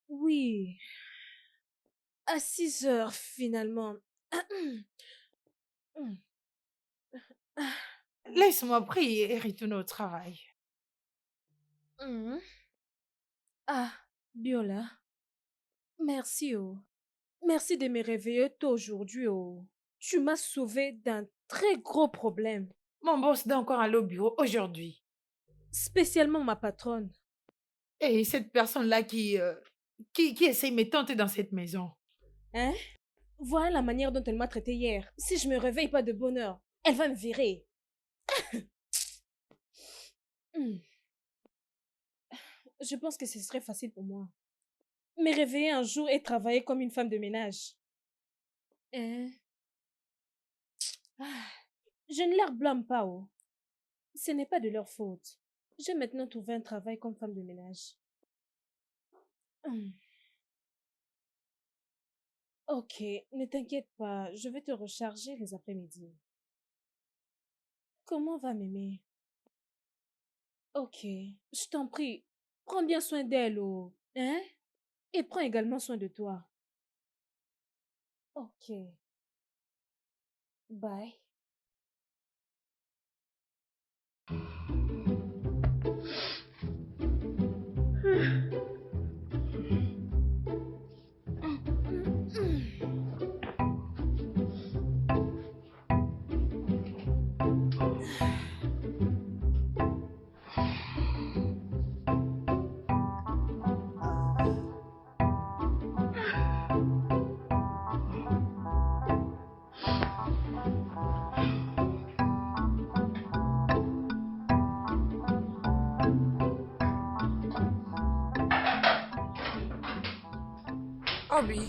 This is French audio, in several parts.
Oui, à 6 heures finalement. Laisse-moi prier et retourner au travail. Mhm. Ah, Biola, merci oh. Merci de me réveiller tôt aujourd'hui oh. Tu m'as sauvé d'un très gros problème, Mon boss doit encore aller au bureau aujourd'hui. spécialement ma patronne. Et cette personne-là qui essaye de me tenter dans cette maison. Hein? Voilà la manière dont elle m'a traité hier. Si je me réveille pas de bonne heure, elle va me virer. Hmm. Je pense que ce serait facile pour moi. Me réveiller un jour et travailler comme une femme de ménage. Hein? Ah, je ne leur blâme pas, oh. Ce n'est pas de leur faute. J'ai maintenant trouvé un travail comme femme de ménage. Hmm. Ok, ne t'inquiète pas, je vais te recharger les après-midi. Comment va mémé? Ok, je t'en prie, prends bien soin d'elle, oh. Hein? Et prends également soin de toi. Ok, bye. Obi,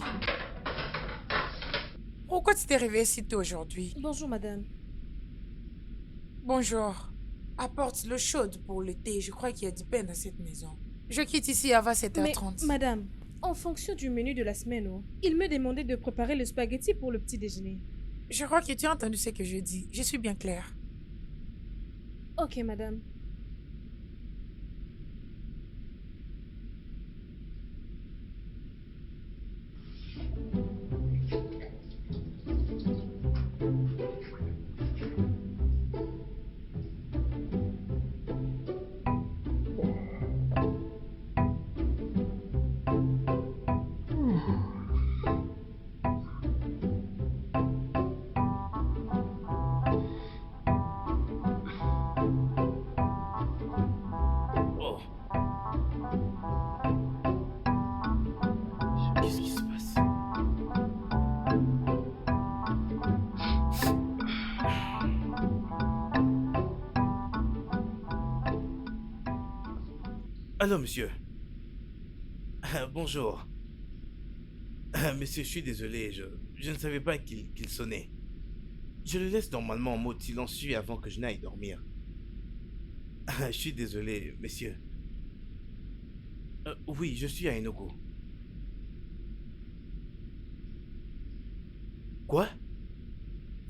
pourquoi tu t'es réveillée si tôt aujourd'hui? Bonjour, madame. Bonjour. Apporte l'eau chaude pour le thé. Je crois qu'il y a du pain dans cette maison. Je quitte ici avant Mais, 7h30. madame, en fonction du menu de la semaine, oh, il me demandait de préparer le spaghetti pour le petit déjeuner. Je crois que tu as entendu ce que je dis. Je suis bien claire. Ok, madame. Oh, qu'est-ce qui se passe? Allô, monsieur. Bonjour. Monsieur, je suis désolé, je ne savais pas qu'il sonnait. Je le laisse normalement en mode silencieux avant que je n'aille dormir. Je suis désolé, monsieur. Oui, je suis à Enugu. Quoi?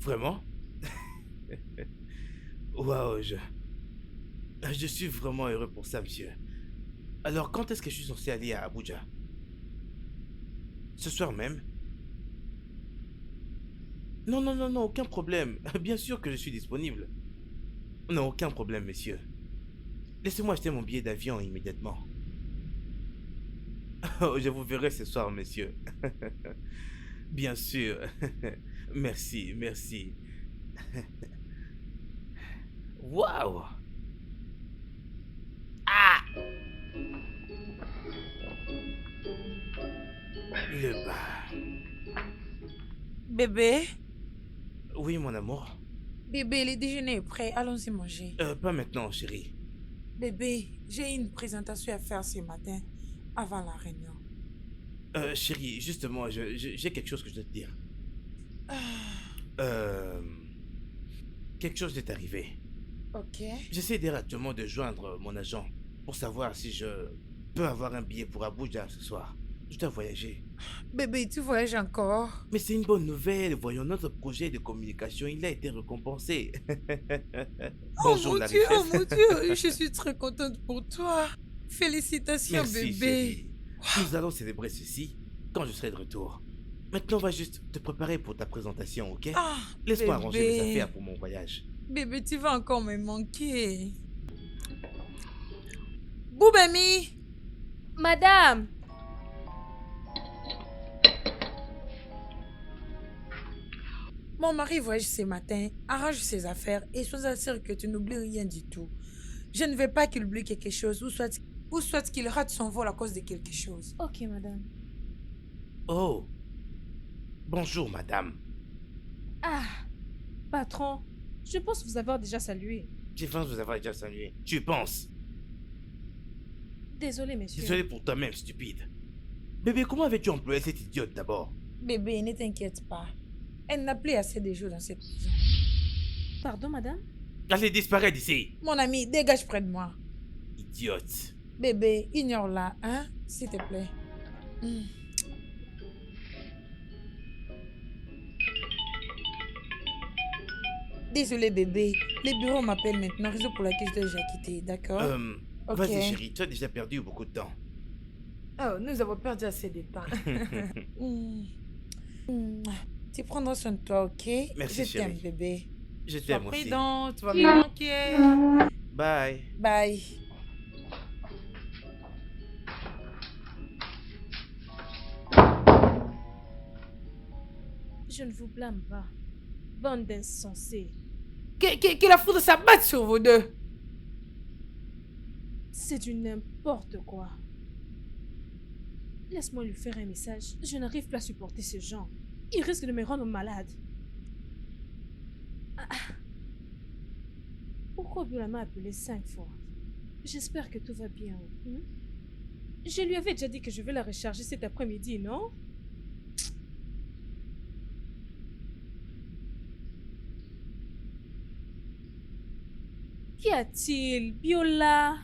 Vraiment? Waouh, je suis vraiment heureux pour ça, monsieur. Alors, quand est-ce que je suis censé aller à Abuja? Ce soir même? Non, non, non, non, aucun problème. Bien sûr que je suis disponible. Non, aucun problème, monsieur. Laissez-moi acheter mon billet d'avion immédiatement. Oh, je vous verrai ce soir, monsieur. Bien sûr. Merci, merci. Waouh! Ah! Le bas. Bébé, Oui, mon amour. bébé, le déjeuner est prêt. Allons-y manger. Pas maintenant, chérie. Bébé, j'ai une présentation à faire ce matin avant la réunion. Chérie, justement, j'ai quelque chose que je dois te dire. Ah, Euh, quelque chose est arrivé. ok. J'essaie directement de joindre mon agent pour savoir si je peux avoir un billet pour Abuja ce soir. Je dois voyager. Bébé, tu voyages encore? Mais c'est une bonne nouvelle. Voyons, notre projet de communication, il a été récompensé. Bonjour la Oh richesse. mon Dieu, je suis très contente pour toi. Félicitations, Merci, bébé. chérie. Nous allons célébrer ceci quand je serai de retour. Maintenant, va juste te préparer pour ta présentation, ok? Ah, Laisse-moi arranger mes bébé. affaires pour mon voyage. Bébé, tu vas encore me manquer. Boubemi. Madame! Mon mari voyage ce matin. Arrange ses affaires et sois assuré que tu n'oublies rien du tout. Je ne veux pas qu'il oublie quelque chose ou soit qu'il rate son vol à cause de quelque chose. Ok, madame. Oh! Bonjour, madame. Ah, patron, je pense vous avoir déjà salué. J'ai faim de vous avoir déjà salué. Tu penses? Désolé, monsieur. Désolé pour toi-même, stupide. Bébé, comment avais-tu employé cette idiote d'abord? Bébé, ne t'inquiète pas. Elle n'a plus assez de jours dans cette maison. Pardon, madame? Allez, disparaître d'ici! Mon ami, dégage près de moi. Idiote. Bébé, ignore-la, hein? S'il te plaît. Hmm. Désolé, bébé. Les bureaux m'appellent maintenant, raison pour laquelle je dois déjà quitter, d'accord? Ok. Vas-y, chérie, tu as déjà perdu beaucoup de temps. Oh, nous avons perdu assez de temps. Hmm. Hmm. Tu prendras soin de toi, ok? Merci, Je t'aime, chérie. bébé. Je Sois t'aime aussi. prudent, tu vas me manquer. Bye. Bye. Je ne vous blâme pas. Bande d'insensés. Que la foudre s'abatte sur vous deux. C'est du n'importe quoi. Laisse-moi lui faire un message. Je n'arrive plus à supporter ce genre. Il risque de me rendre malade. Ah. Pourquoi Biola m'a appelé 5 fois? J'espère que tout va bien. Hmm? Je lui avais déjà dit que je vais la recharger cet après-midi, non? Qu'y a-t-il, Biola?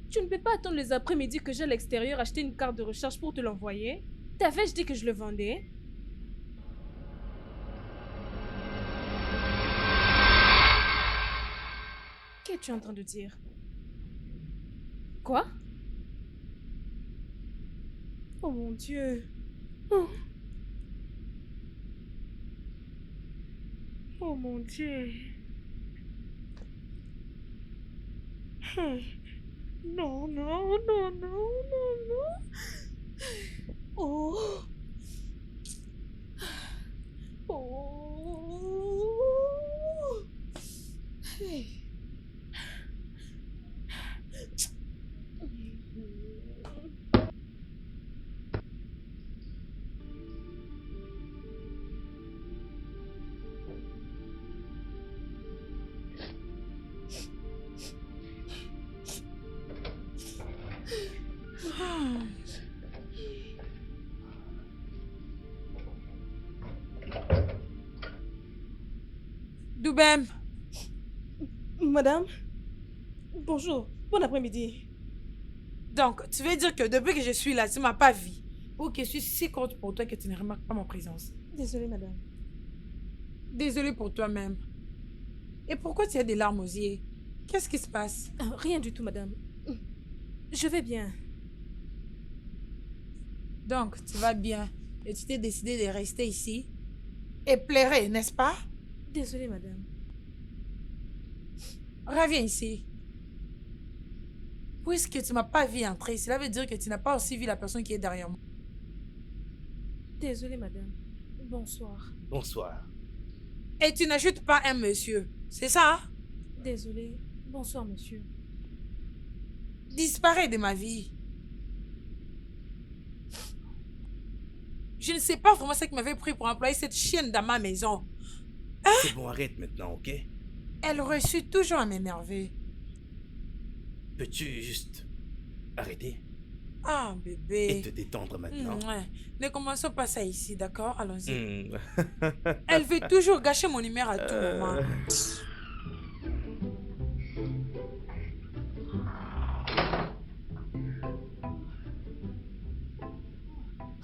Tu ne peux pas attendre les après-midi que j'ai à l'extérieur acheter une carte de recharge pour te l'envoyer? T'avais-je dit que je le vendais? Qu'es-tu en train de dire? Quoi? Oh mon Dieu. Oh, oh mon Dieu. Hmm. Non, non, non, non, non, non. Oh. Oh. Hey. Doubem. Madame? Bonjour. Bon après-midi. Donc, tu veux dire que depuis que je suis là, tu m'as pas vu. Ou que je suis si courte pour toi que tu ne remarques pas ma présence. Désolée, madame. Désolée pour toi-même. Et pourquoi tu as des larmes aux yeux? Qu'est-ce qui se passe? Rien du tout, madame. Je vais bien. Donc, tu vas bien. Et tu t'es décidé de rester ici? Et pleurer, n'est-ce pas? Désolée, madame. Reviens ici. Puisque tu m'as pas vu entrer, cela veut dire que tu n'as pas aussi vu la personne qui est derrière moi. Désolée, madame. Bonsoir. Bonsoir. Et tu n'ajoutes pas un monsieur. C'est ça? Hein? Désolée. Bonsoir, monsieur. Disparais de ma vie. Je ne sais pas vraiment ce qui m'avait pris pour employer cette chienne dans ma maison. C'est bon, arrête maintenant, ok? Elle reçut toujours à m'énerver. Peux-tu juste arrêter Ah, bébé. et te détendre maintenant? Ouais. Ne commençons pas ça ici, d'accord? Allons-y. Hmm. Elle veut toujours gâcher mon humeur à tout moment.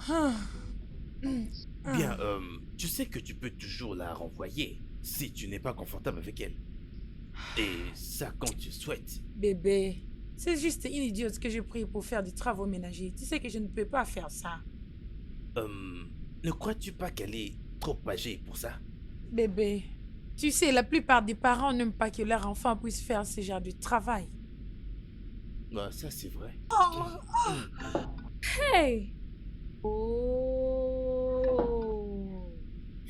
Ah. Bien, tu sais que tu peux toujours la renvoyer si tu n'es pas confortable avec elle. Et ça quand tu souhaites. Bébé, C'est juste une idiote que j'ai pris pour faire des travaux ménagers. Tu sais que je ne peux pas faire ça. Ne crois-tu pas qu'elle est trop âgée pour ça? Bébé, tu sais, la plupart des parents n'aiment pas que leur enfant puisse faire ce genre de travail. Bah, ça c'est vrai. Hey! Oh!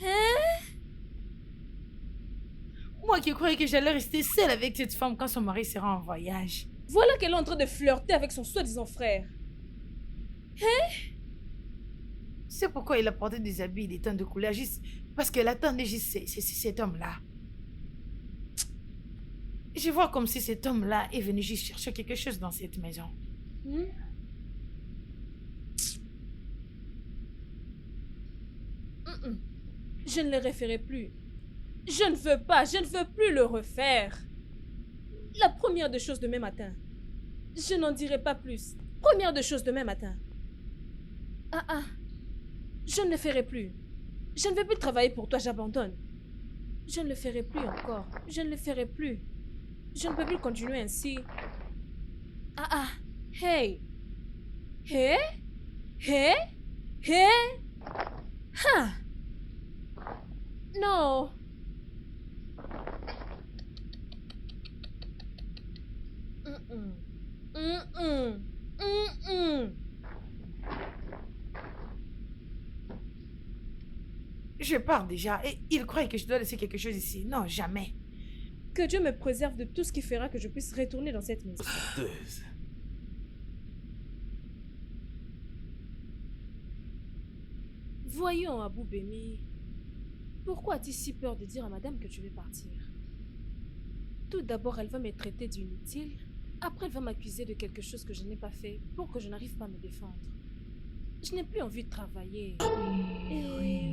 Hein? Moi qui croyais que j'allais rester seule avec cette femme quand son mari sera en voyage. Voilà qu'elle est en train de flirter avec son soi-disant frère. C'est pourquoi il a porté des habits des teintes de couleur juste parce qu'elle attendait juste cet homme-là. Je vois comme si cet homme-là est venu juste chercher quelque chose dans cette maison. Hmm? Mm-mm. Je ne le referai plus. Je ne veux pas, je ne veux plus le refaire. La première des choses demain matin. Je n'en dirai pas plus. Première des choses demain matin. Ah. Je ne le ferai plus. Je ne vais plus travailler pour toi, j'abandonne. Je ne le ferai plus encore. Je ne le ferai plus. Je ne peux plus continuer ainsi. Hey. Hey. Hey. Hey. Ha. Non. Je pars déjà et il croit que je dois laisser quelque chose ici. Non, jamais. Que Dieu me préserve de tout ce qui fera que je puisse retourner dans cette maison. Sauteuse. Voyons, Abou Bémi. Pourquoi as-tu si peur de dire à madame que tu veux partir? Tout d'abord, elle va me traiter d'inutile. Après, elle va m'accuser de quelque chose que je n'ai pas fait pour que je n'arrive pas à me défendre. Je n'ai plus envie de travailler. Oui.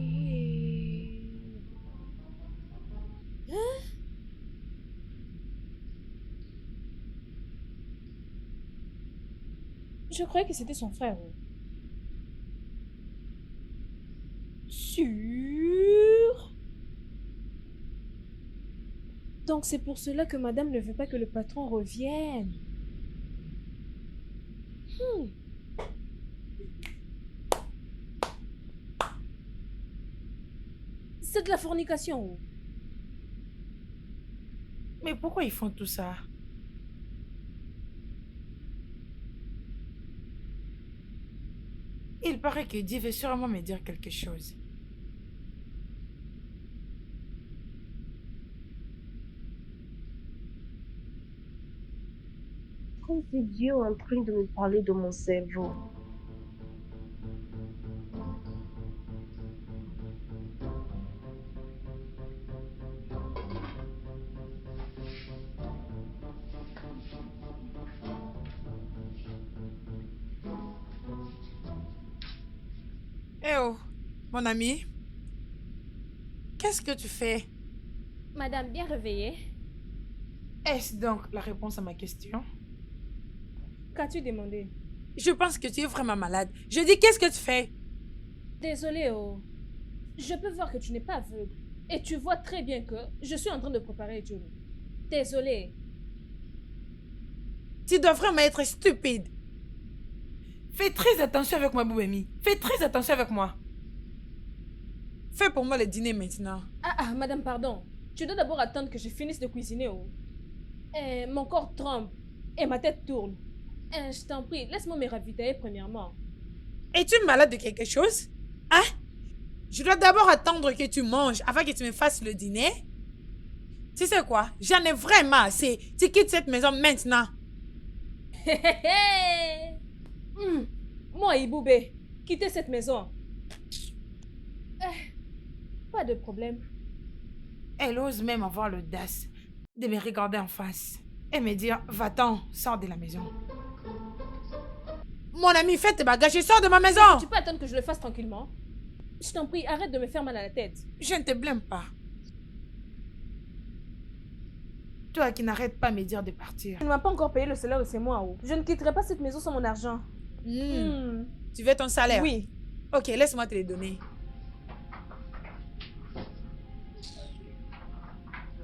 Hein? Je croyais que c'était son frère. Sûr? Donc c'est pour cela que madame ne veut pas que le patron revienne. C'est de la fornication. Mais pourquoi ils font tout ça? Il paraît que Dieu veut sûrement me dire quelque chose. Comme si Dieu est en train de me parler de mon cerveau. Eh oh, mon ami, qu'est-ce que tu fais? Madame, bien réveillée. Est-ce donc la réponse à ma question? Qu'as-tu demandé? Je pense que tu es vraiment malade. Je dis, qu'est-ce que tu fais? Désolée, oh. Je peux voir que tu n'es pas aveugle. Et tu vois très bien que je suis en train de préparer Johnny. Désolée. Tu dois vraiment être stupide. Fais très attention avec moi, Boubemi. Fais très attention avec moi. Fais pour moi le dîner maintenant. Madame, pardon. Tu dois d'abord attendre que je finisse de cuisiner, oh. Mon corps tremble et ma tête tourne. Je t'en prie, laisse-moi me ravitailler premièrement. Es-tu malade de quelque chose? Hein? Je dois d'abord attendre que tu manges avant que tu me fasses le dîner. Tu sais quoi? J'en ai vraiment assez. Tu quittes cette maison maintenant. Moi, Iboubé, quittez cette maison. Pas de problème. Elle ose même avoir l'audace de me regarder en face et me dire, va-t'en, sors de la maison. Mon ami, fais tes bagages et sors de ma maison. Tu peux attendre que je le fasse tranquillement? Je t'en prie, arrête de me faire mal à la tête. Je ne te blâme pas. Toi qui n'arrêtes pas de me dire de partir. Tu ne m'as pas encore payé le salaire de ces mois, oh. Je ne quitterai pas cette maison sans mon argent. Tu veux ton salaire? Oui. Ok, laisse-moi te le donner.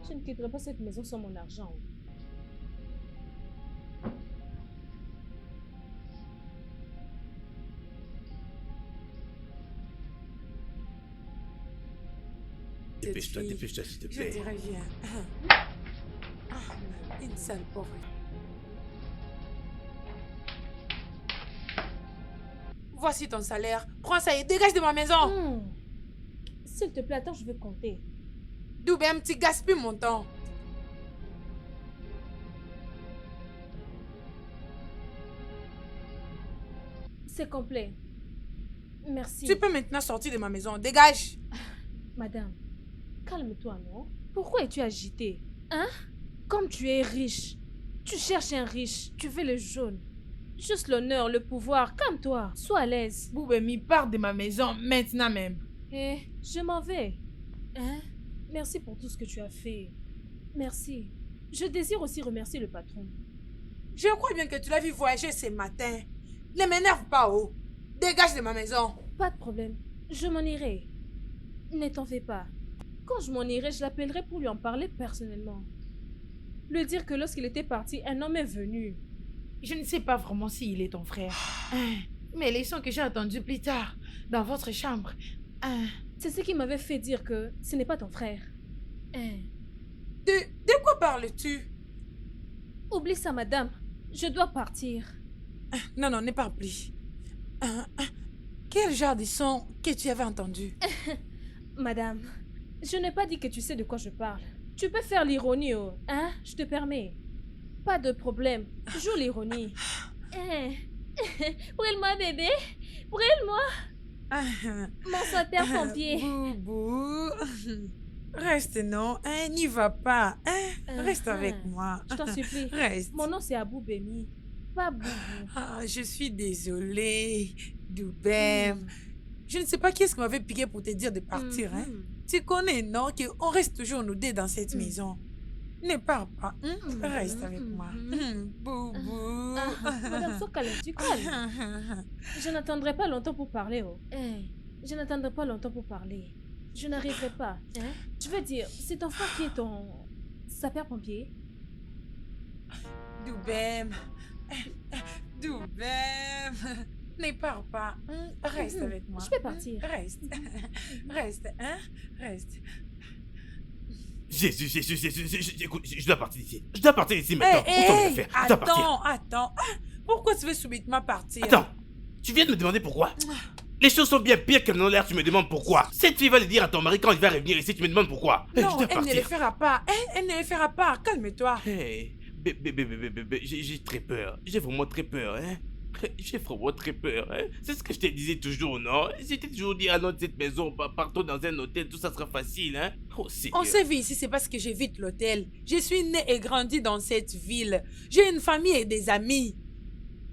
Je ne quitterai pas cette maison sans mon argent. petite Dépêche-toi, fille. dépêche-toi, s'il te Je plaît. dirais bien. Ah, une sale pauvre. Voici ton salaire. Prends ça et dégage de ma maison. S'il te plaît, attends, je vais compter. Doubem, tu gaspilles mon temps. C'est complet. Merci. Tu peux maintenant sortir de ma maison. Dégage. Madame, calme-toi, non? Pourquoi es-tu agitée? Hein? Comme tu es riche, tu cherches un riche, tu veux le jaune. Juste l'honneur, le pouvoir, calme-toi, sois à l'aise. Boubemi, pars de ma maison maintenant même. Eh, je m'en vais. Hein? Merci pour tout ce que tu as fait. Merci. Je désire aussi remercier le patron. Je crois bien que tu l'as vu voyager ce matin. Ne m'énerve pas, oh. Dégage de ma maison. Pas de problème, je m'en irai. Ne t'en fais pas. Quand je m'en irai, je l'appellerai pour lui en parler personnellement. Lui dire que lorsqu'il était parti, un homme est venu. Je ne sais pas vraiment s'il est ton frère. Hein, mais les sons que j'ai entendus plus tard, dans votre chambre. Hein, C'est ce qui m'avait fait dire que ce n'est pas ton frère. Hein. De quoi parles-tu? Oublie ça, madame. Je dois partir. Non, ne parle plus. Quel genre de son que tu avais entendu? Madame, je n'ai pas dit que tu sais de quoi je parle. Tu peux faire l'ironie, oh. Hein? Je te permets. Pas de problème. Joue l'ironie. Hein? Brûle-moi, bébé. Brûle-moi. Mon sapeur-pompier. Boubou. Reste, non? Hein, n'y va pas. Hein? Reste avec moi. Je t'en supplie. Reste. Mon nom, c'est Abou Bemi. Pas Boubou. Ah, je suis désolée, Doubem. Je ne sais pas qui est-ce qui m'avait piqué pour te dire de partir. Hein? Tu connais, non, qu'on reste toujours nous deux dans cette maison. Ne pars pas. Reste avec moi. Boubou. Madame, sois calme, tu calmes. Je n'attendrai pas longtemps pour parler, oh. Hey, je n'attendrai pas longtemps pour parler. Je n'arriverai pas. Hein? Je veux dire, c'est ton frère qui est ton sapeur-pompier. Doubem. Doubem. Ne pars pas. Reste avec moi. Je peux partir. Reste. Reste, hein? Reste. Jésus, écoute, je dois partir d'ici. Je dois partir d'ici maintenant. Où sont mes affaires? Je dois partir. Attends. Pourquoi tu veux subitement partir? Attends, tu viens de me demander pourquoi? Les choses sont bien pires qu'elles n'ont l'air, tu me demandes pourquoi. Cette fille va le dire à ton mari quand il va revenir ici, tu me demandes pourquoi. Non, Je dois elle ne le partir. fera pas. Elle ne le fera pas. Calme-toi. Hey, bébé, j'ai très peur. J'ai vraiment très peur, hein. J'ai vraiment très peur, hein. C'est ce que je te disais toujours, non? J'étais toujours dit, allons de cette maison, partons dans un hôtel, tout ça sera facile, hein. Oh, Seigneur. On s'est vu ici, c'est parce que j'évite l'hôtel. Je suis née et grandie dans cette ville. J'ai une famille et des amis.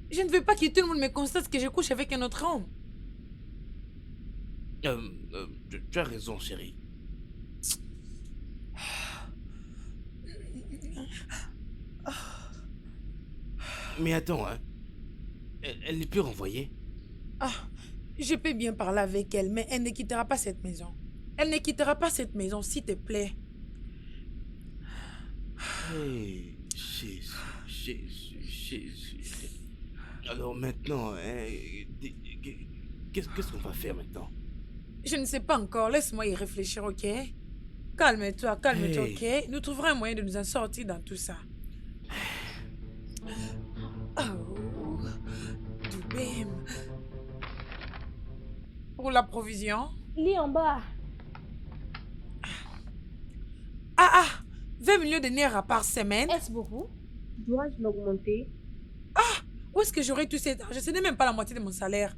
Je ne veux pas que tout le monde me constate que je couche avec un autre homme. Tu as raison, chérie. Mais attends, hein. Elle n'est plus renvoyée. Ah, je peux bien parler avec elle, mais elle ne quittera pas cette maison. Elle ne quittera pas cette maison, s'il te plaît. Hey, Jésus. Alors maintenant, hein, qu'est-ce qu'on va faire maintenant? Je ne sais pas encore, laisse-moi y réfléchir, ok? Calme-toi, Hey. ok? Nous trouverons un moyen de nous en sortir dans tout ça. Oh, Doubem. Pour la provision? Lis en bas. 20 millions de naira par semaine? Est-ce beaucoup? Dois-je l'augmenter? Où est-ce que j'aurai tout cet argent? Ce n'est même pas la moitié de mon salaire.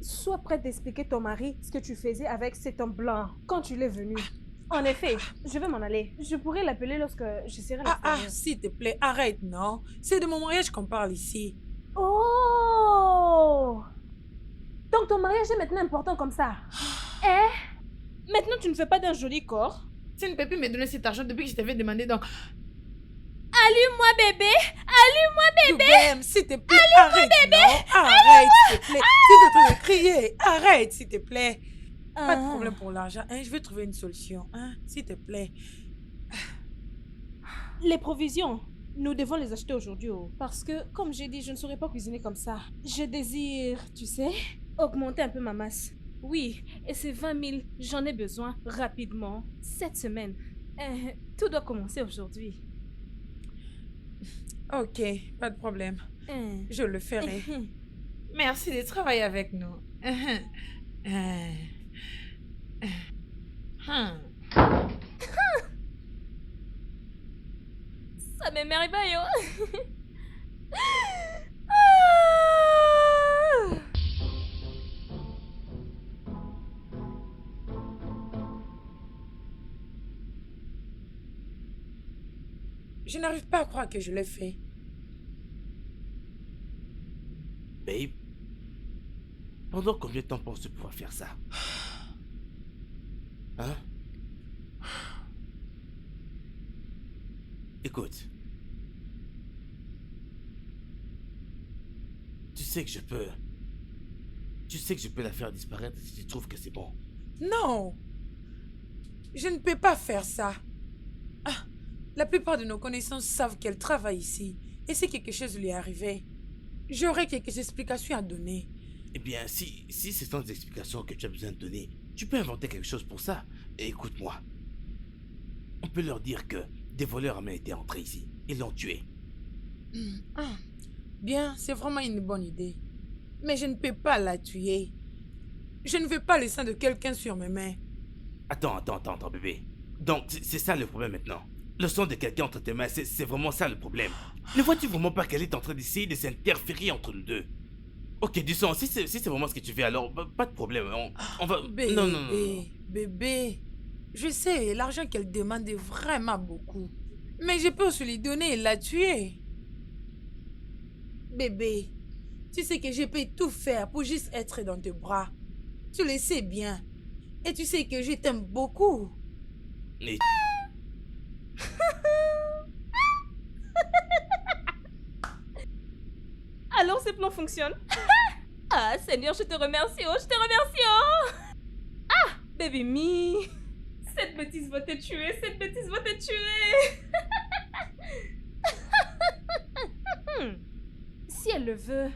Sois prête d'expliquer ton mari ce que tu faisais avec cet homme blanc quand tu l'es venu. En effet, je vais m'en aller. Je pourrai l'appeler lorsque je serai à l'extérieur. S'il te plaît, arrête, non? C'est de mon mariage qu'on parle ici. Oh! Donc ton mariage est maintenant important comme ça. Maintenant tu ne fais pas d'un joli corps. tu ne peux plus me donner cet argent depuis que je t'avais demandé, donc... Allume-moi bébé! Doubem, s'il te plaît, arrête, non? Arrête, s'il te plaît. Tu es en train de crier. Arrête, s'il te plaît. Pas de problème pour l'argent, hein? Je vais trouver une solution, hein? S'il te plaît. Les provisions, nous devons les acheter aujourd'hui. Parce que, comme j'ai dit, je ne saurais pas cuisiner comme ça. Je désire, tu sais, augmenter un peu ma masse. Oui, et ces 20 000, j'en ai besoin rapidement, cette semaine. Tout doit commencer aujourd'hui. Ok, pas de problème. Euh, Je le ferai. Merci de travailler avec nous. Ça m'émerveille, oh. Ah! Je n'arrive pas à croire que je l'ai fait. Babe, pendant combien de temps penses-tu pouvoir faire ça? Hein? Écoute. Tu sais que je peux... Tu sais que je peux la faire disparaître si tu trouves que c'est bon. Non! Je ne peux pas faire ça. Ah, la plupart de nos connaissances savent qu'elle travaille ici. Et si quelque chose lui arrivait, j'aurais quelques explications à donner. Eh bien, si ce sont des explications que tu as besoin de donner, tu peux inventer quelque chose pour ça. Et écoute-moi. On peut leur dire que des voleurs ont été entrés ici. Ils l'ont tué. Ah, bien, c'est vraiment une bonne idée. Mais je ne peux pas la tuer. Je ne veux pas le sang de quelqu'un sur mes mains. Attends, bébé. Donc, c'est ça le problème maintenant. Le sang de quelqu'un entre tes mains, c'est vraiment ça le problème. Ne vois-tu vraiment pas qu'elle est en train d'essayer de s'interférer entre nous deux? Ok, du sang, si c'est vraiment ce que tu fais, alors pas de problème. On va... Bébé, Non. bébé, je sais, l'argent qu'elle demande est vraiment beaucoup. Mais je peux aussi lui donner et la tuer. Bébé, tu sais que je peux tout faire pour juste être dans tes bras. Tu le sais bien. Et tu sais que je t'aime beaucoup. Et... Alors ces plans fonctionnent. Ah, Seigneur, je te remercie, oh, je te remercie, oh. Ah, baby me. Cette bêtise va te tuer, cette bêtise va te tuer. Si elle le veut,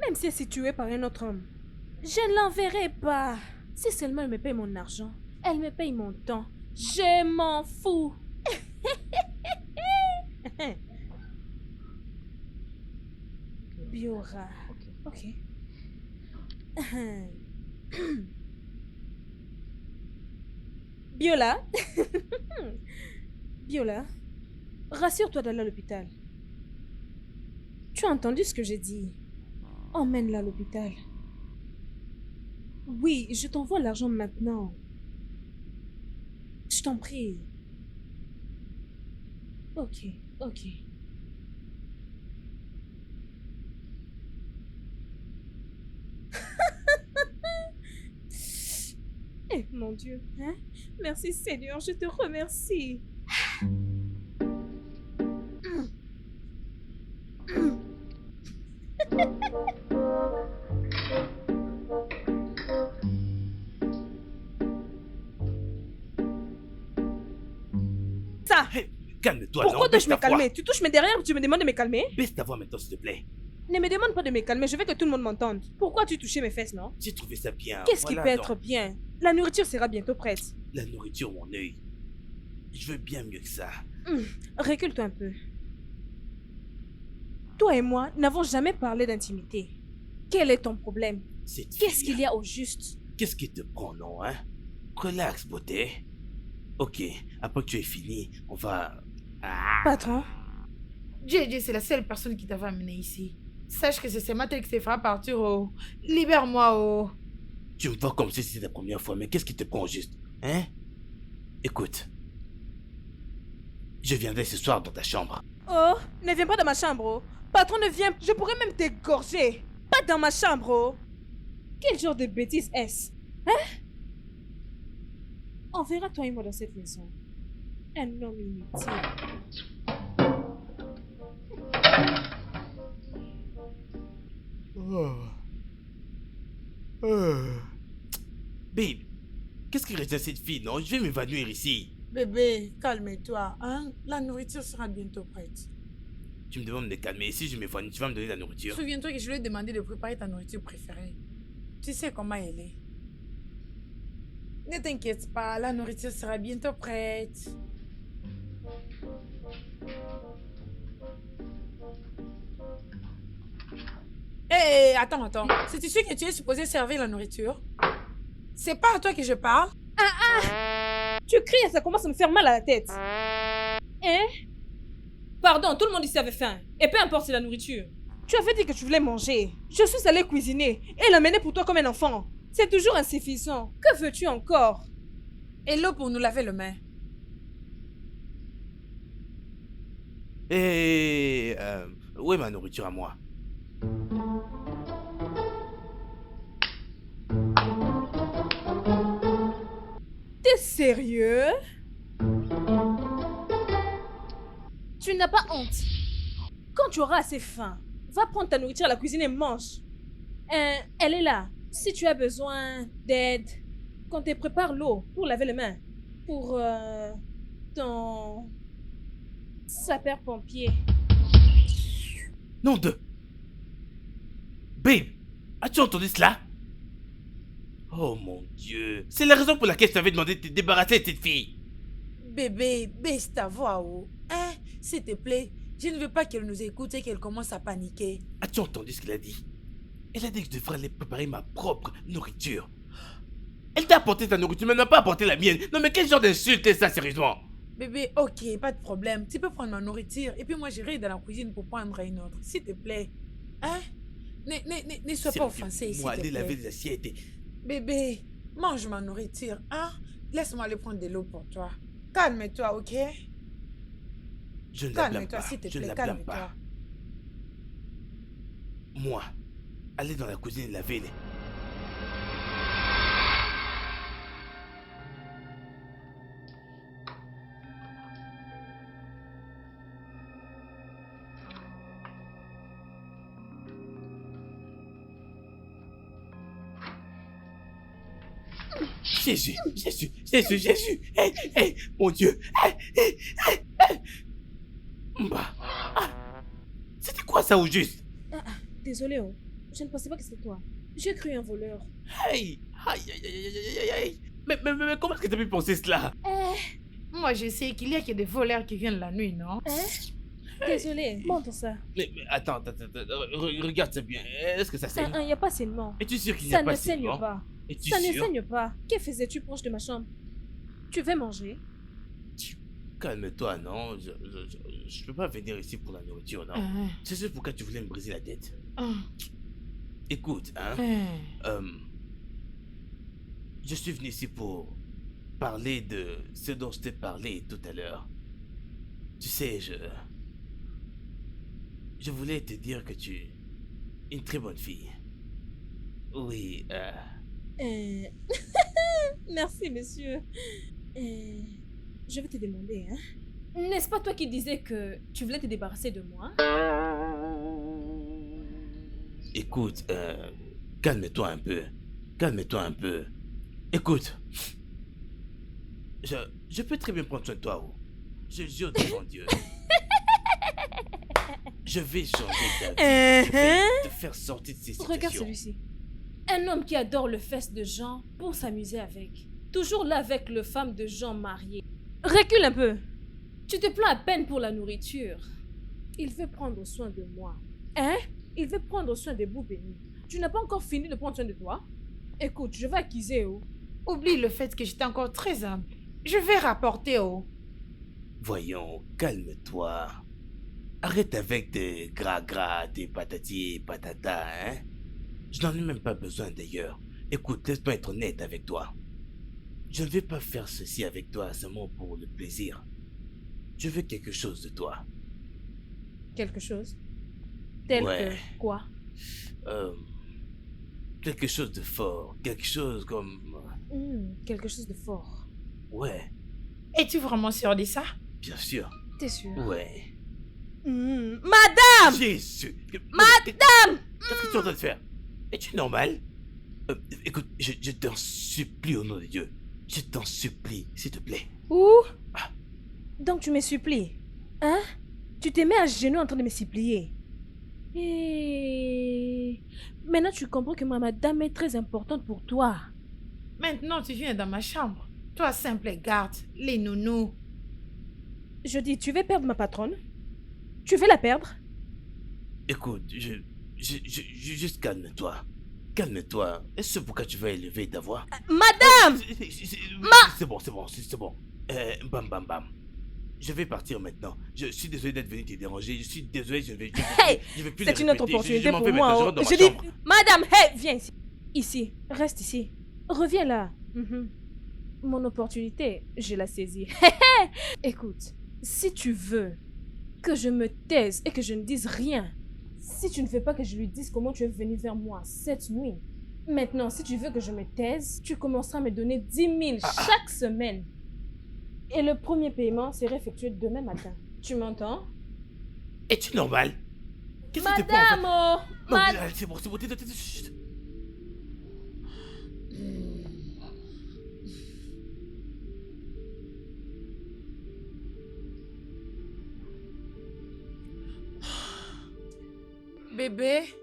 même si elle est tuée par un autre homme, je ne l'enverrai pas. Si seulement elle me paye mon argent, elle me paye mon temps, je m'en fous. Biora. Ok. Biola. Biola, rassure-toi d'aller à l'hôpital. Tu as entendu ce que j'ai dit? Emmène-la à l'hôpital. Oui, je t'envoie l'argent maintenant. Je t'en prie. Ok. Eh, mon Dieu, hein? Merci Seigneur, je te remercie. Ça! Hey, calme-toi, Pourquoi non, baisse dois-je me ta voix. calmer? Tu touches mes derrière, tu me demandes de me calmer? Baisse ta voix maintenant, s'il te plaît. Ne me demande pas de me calmer, je veux que tout le monde m'entende. Pourquoi tu touchais mes fesses, non? J'ai trouvé ça bien. Qu'est-ce qui voilà peut donc. être bien? La nourriture sera bientôt prête. La nourriture, mon œil. Je veux bien mieux que ça. Recule-toi un peu. Toi et moi n'avons jamais parlé d'intimité. Quel est ton problème? Cette Qu'est-ce fille, qu'il y a au juste? Qu'est-ce qui te prend, non, hein? Relax, beauté. Ok, après que tu aies fini, on va... Ah. Patron, JJ, c'est la seule personne qui t'avait amené ici. Sache que c'est ce matin qui te fera partir, oh. Libère-moi, oh. Tu me vois comme si c'était la première fois, mais qu'est-ce qui te prend au juste? Hein? Écoute. Je viendrai ce soir dans ta chambre. oh, ne viens pas dans ma chambre, oh. Patron, ne viens, je pourrais même t'égorger. Pas dans ma chambre, oh. Quel genre de bêtise est-ce? Hein? On verra toi et moi dans cette maison. Un homme inutile. Babe, qu'est-ce qui reste à cette fille, non? Je vais m'évanouir ici. Bébé, calme-toi, hein? La nourriture sera bientôt prête. Tu me demandes de me calmer. Si je m'évanouis, tu vas me donner la nourriture. Souviens-toi que je lui ai demandé de préparer ta nourriture préférée. Tu sais comment elle est. Ne t'inquiète pas, la nourriture sera bientôt prête. Hé, attends. C'est ici que tu es supposé servir la nourriture? C'est pas à toi que je parle? Tu cries et ça commence à me faire mal à la tête. Hein? Pardon, tout le monde ici avait faim. Et peu importe c'est la nourriture. Tu avais dit que tu voulais manger. Je suis allée cuisiner et l'amener pour toi comme un enfant. C'est toujours insuffisant. Que veux-tu encore? Et l'eau pour nous laver les mains. Et... où est ma nourriture à moi? T'es sérieux? Tu n'as pas honte. Quand tu auras assez faim, va prendre ta nourriture à la cuisine et mange. Elle est là. Si tu as besoin d'aide, qu'on te prépare l'eau pour laver les mains. Pour ton sapeur-pompier. Nom de... Babe, as-tu entendu cela? Oh mon Dieu. C'est la raison pour laquelle je t'avais demandé de te débarrasser de cette fille. Bébé, baisse ta voix, oh. Hein? S'il te plaît, je ne veux pas qu'elle nous écoute et qu'elle commence à paniquer. As-tu entendu ce qu'elle a dit? Elle a dit que je devrais aller préparer ma propre nourriture. Elle t'a apporté ta nourriture, mais elle n'a pas apporté la mienne. Non mais quel genre d'insulte est ça, sérieusement? Bébé, ok, pas de problème. Tu peux prendre ma nourriture et puis moi j'irai dans la cuisine pour prendre une autre. S'il te plaît. Hein? Ne sois pas offensé, s'il Moi, te aller laver plaît. les assiettes et... Bébé, mange ma nourriture, hein? Laisse-moi aller prendre de l'eau pour toi. Calme-toi, ok? Je ne la blâme Calme-toi, pas. s'il te Je ne plaît, la blâme calme-toi. pas. Moi, aller dans la cuisine et laver les... Jésus, hey, hey, mon Dieu, hey. Bah, c'était quoi ça au juste? Désolée, oh. Je ne pensais pas que c'était toi. J'ai cru un voleur. Hey, aïe. Mais comment est-ce que t'as pu penser cela? Moi, je sais qu'il y a que des voleurs qui viennent la nuit, non? Désolée, montre ça. Mais attends, regarde ça bien. Est-ce que ça saigne? Il n'y a pas saignement. Es-tu sûr qu'il n'y Ça a pas ne saigne saignement? pas. Es-tu Ça ne sûr? saigne pas. Que faisais-tu proche de ma chambre? Tu veux manger? Calme-toi, non? Je peux pas venir ici pour la nourriture, non? C'est juste pourquoi tu voulais me briser la tête. Écoute, hein? Je suis venu ici pour parler de ce dont je t'ai parlé tout à l'heure. Tu sais, je voulais te dire que tu es une très bonne fille. Oui, Merci, monsieur. Je vais te demander, hein? N'est-ce pas toi qui disais que tu voulais te débarrasser de moi? écoute, calme-toi un peu. Calme-toi un peu. Écoute, je peux très bien prendre soin de toi, oh. Je jure devant Dieu. Je vais changer ta vie. Je vais te faire sortir de ces situations. Regarde celui-ci. Un homme qui adore le fest de gens pour s'amuser avec. Toujours là avec le femme de gens mariés. Recule un peu. Tu te plains à peine pour la nourriture. Il veut prendre soin de moi. Hein? Il veut prendre soin des bouts bénis. Tu n'as pas encore fini de prendre soin de toi? Écoute, je vais accuser, oh. Oublie le fait que j'étais encore très humble. Je vais rapporter, oh. Voyons, calme-toi. Arrête avec tes gras, tes patati patata, hein? Je n'en ai même pas besoin d'ailleurs. Écoute, laisse-moi être honnête avec toi. Je ne vais pas faire ceci avec toi seulement pour le plaisir. Je veux quelque chose de toi. Quelque chose? Tel Ouais. que quoi? Quelque chose de fort. Quelque chose comme... Quelque chose de fort. Ouais, Es-tu vraiment sûr de ça? bien sûr. T'es sûr? Ouais. Madame! Jésus! Madame! Qu'est-ce que tu es en train de faire? Es-tu normal? Écoute, je t'en supplie au nom de Dieu. Je t'en supplie, s'il te plaît. Où? Donc tu me supplies? Hein? Tu te mets à genoux en train de me supplier. Et maintenant tu comprends que ma madame est très importante pour toi. Maintenant, tu viens dans ma chambre. Toi, simple garde, les nounous. Je dis, tu veux perdre ma patronne? Tu veux la perdre? Écoute, juste calme-toi. Calme-toi. Est-ce pourquoi tu vas élever ta voix? Madame! C'est bon, c'est bon. Bam, bam, bam. Je vais partir maintenant. Je suis désolé d'être venu te déranger. Je suis désolé, Hey! je vais plus C'est le une autre répéter. opportunité m'en pour vais moi. maintenant, je Oh. rentre dans ma Je dis, chambre. madame, hey, viens ici. Ici, reste ici. Reviens là. Mhm. Mon opportunité, je la saisis. Écoute, si tu veux que je me taise et que je ne dise rien, si tu ne veux pas que je lui dise comment tu es venu vers moi cette nuit, maintenant, si tu veux que je me taise, tu commenceras à me donner 10 000 chaque semaine. Et le premier paiement sera effectué demain matin. Tu m'entends? Es-tu normal? Qu'est-ce que tu prends en fait? Madame, oh, Non, madame. c'est bon, tais-toi, chut. Bébé?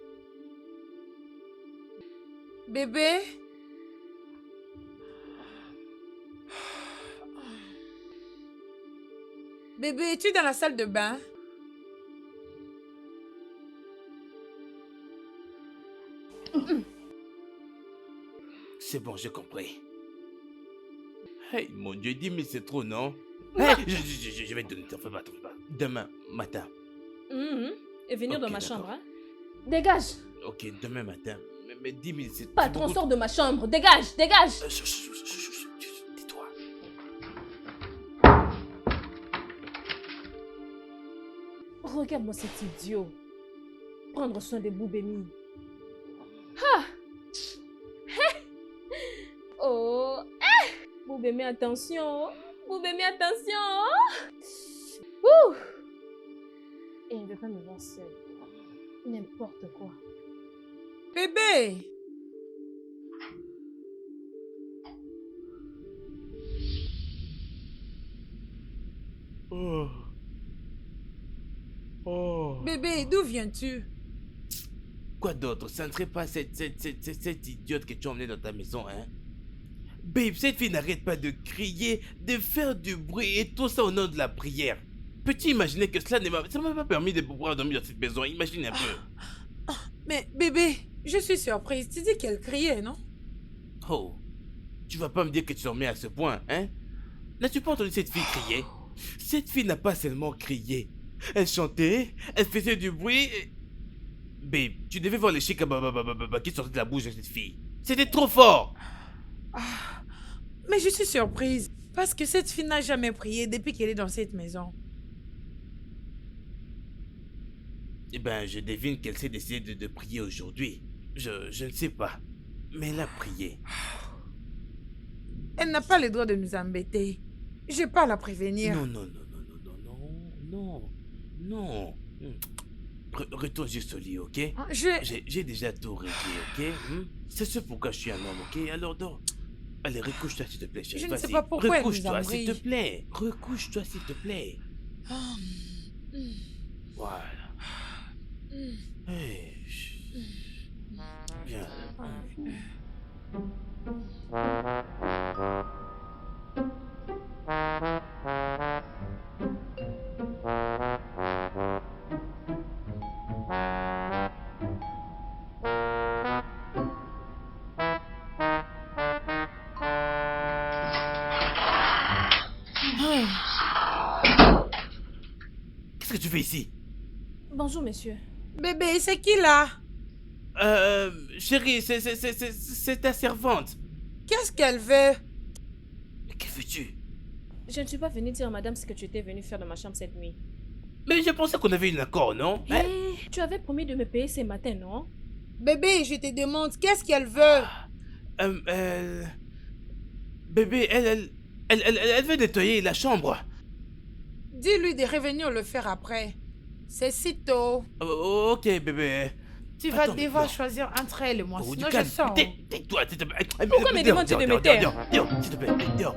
Bébé? Bébé, es-tu dans la salle de bain? C'est bon, j'ai compris. Hey, mon Dieu, 10 000 c'est trop, non? Hey, je vais te donner, t'en fais pas. Demain matin. Mhm. Et venir Ok, dans ma d'accord. chambre, hein? Dégage! Ok, demain matin. Mais 10 000 c'est... Patron, sors de ma chambre! Dégage! Dégage! Tais-toi. Regarde-moi cet idiot. Prendre soin des Boubémi. Ah! Oh! Boubémi, attention! Boubémi, attention! Ouh! Et il ne veut pas me voir seule. N'importe quoi. Bébé! Oh. Oh. Bébé, d'où viens-tu? Quoi d'autre? Ça ne serait pas cette idiote que tu as emmenée dans ta maison, hein? Babe, cette fille n'arrête pas de crier, de faire du bruit et tout ça au nom de la prière. Peux-tu imaginer que ça ne m'a pas permis de pouvoir dormir dans cette maison? Imagine un peu. Mais bébé, je suis surprise. Tu dis qu'elle criait, non? Oh, tu vas pas me dire que tu dormais à ce point, hein? N'as-tu pas entendu cette fille crier? Cette fille n'a pas seulement crié. Elle chantait, elle faisait du bruit et... Babe, tu devais voir les chics qui sortaient de la bouche de cette fille. C'était trop fort! Mais je suis surprise. Parce que cette fille n'a jamais prié depuis qu'elle est dans cette maison. Eh ben, je devine qu'elle s'est décidée de prier aujourd'hui. Je ne sais pas. Mais elle a prié. Elle n'a pas le droit de nous embêter. Je vais pas la prévenir. Non. Retourne juste au lit, ok? J'ai déjà tout réglé, ok? C'est ce pourquoi je suis un homme, ok? Alors dors. Allez, recouche-toi s'il te plaît, chérie. Je ne Vas-y. sais pas pourquoi elle nous Recouche-toi s'il te embrouille. plaît. Recouche-toi s'il te plaît. Voilà. Hey, chut. Viens. Qu'est-ce que tu fais ici? Bonjour, monsieur. Bébé, c'est qui là? Chérie, c'est ta servante. Qu'est-ce qu'elle veut? Mais que fais-tu? Je ne suis pas venue dire à madame ce que tu étais venu faire dans ma chambre cette nuit. Mais je pensais qu'on avait un accord, non? Hein? Eh, tu avais promis de me payer ce matin, non? Bébé, je te demande, qu'est-ce qu'elle veut? Bébé, elle veut nettoyer la chambre. Dis-lui de revenir le faire après. C'est si tôt. Ok, bébé. Tu vas Attends, devoir non. choisir entre elle et moi, Oh, sinon du je calme. sors. Tais-toi, s'il te plaît. Pourquoi me demandes-tu de me taire? Dehors, s'il te plaît, dehors.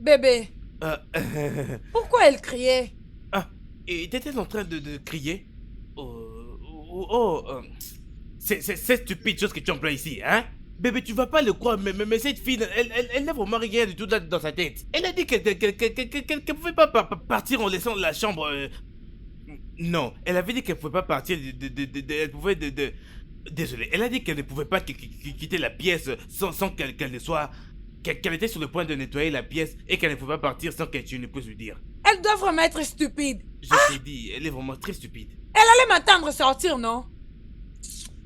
Bébé, Euh, Pourquoi elle criait? ah, et t'étais en train de crier? C'est stupide chose que tu emploies ici, hein? Bébé, tu vas pas le croire, mais cette fille, elle n'a vraiment rien du tout dans sa tête. Elle a dit qu'elle pouvait pas partir en laissant la chambre. Non, elle avait dit qu'elle pouvait pas partir. Elle pouvait Désolé, elle a dit qu'elle ne pouvait pas quitter la pièce sans qu'elle ne soit. Qu'elle était sur le point de nettoyer la pièce et qu'elle ne pouvait pas partir sans que tu ne puisses lui dire. Elle doit vraiment être stupide. Je t'ai dit, elle est vraiment très stupide. Elle allait m'attendre sortir, non?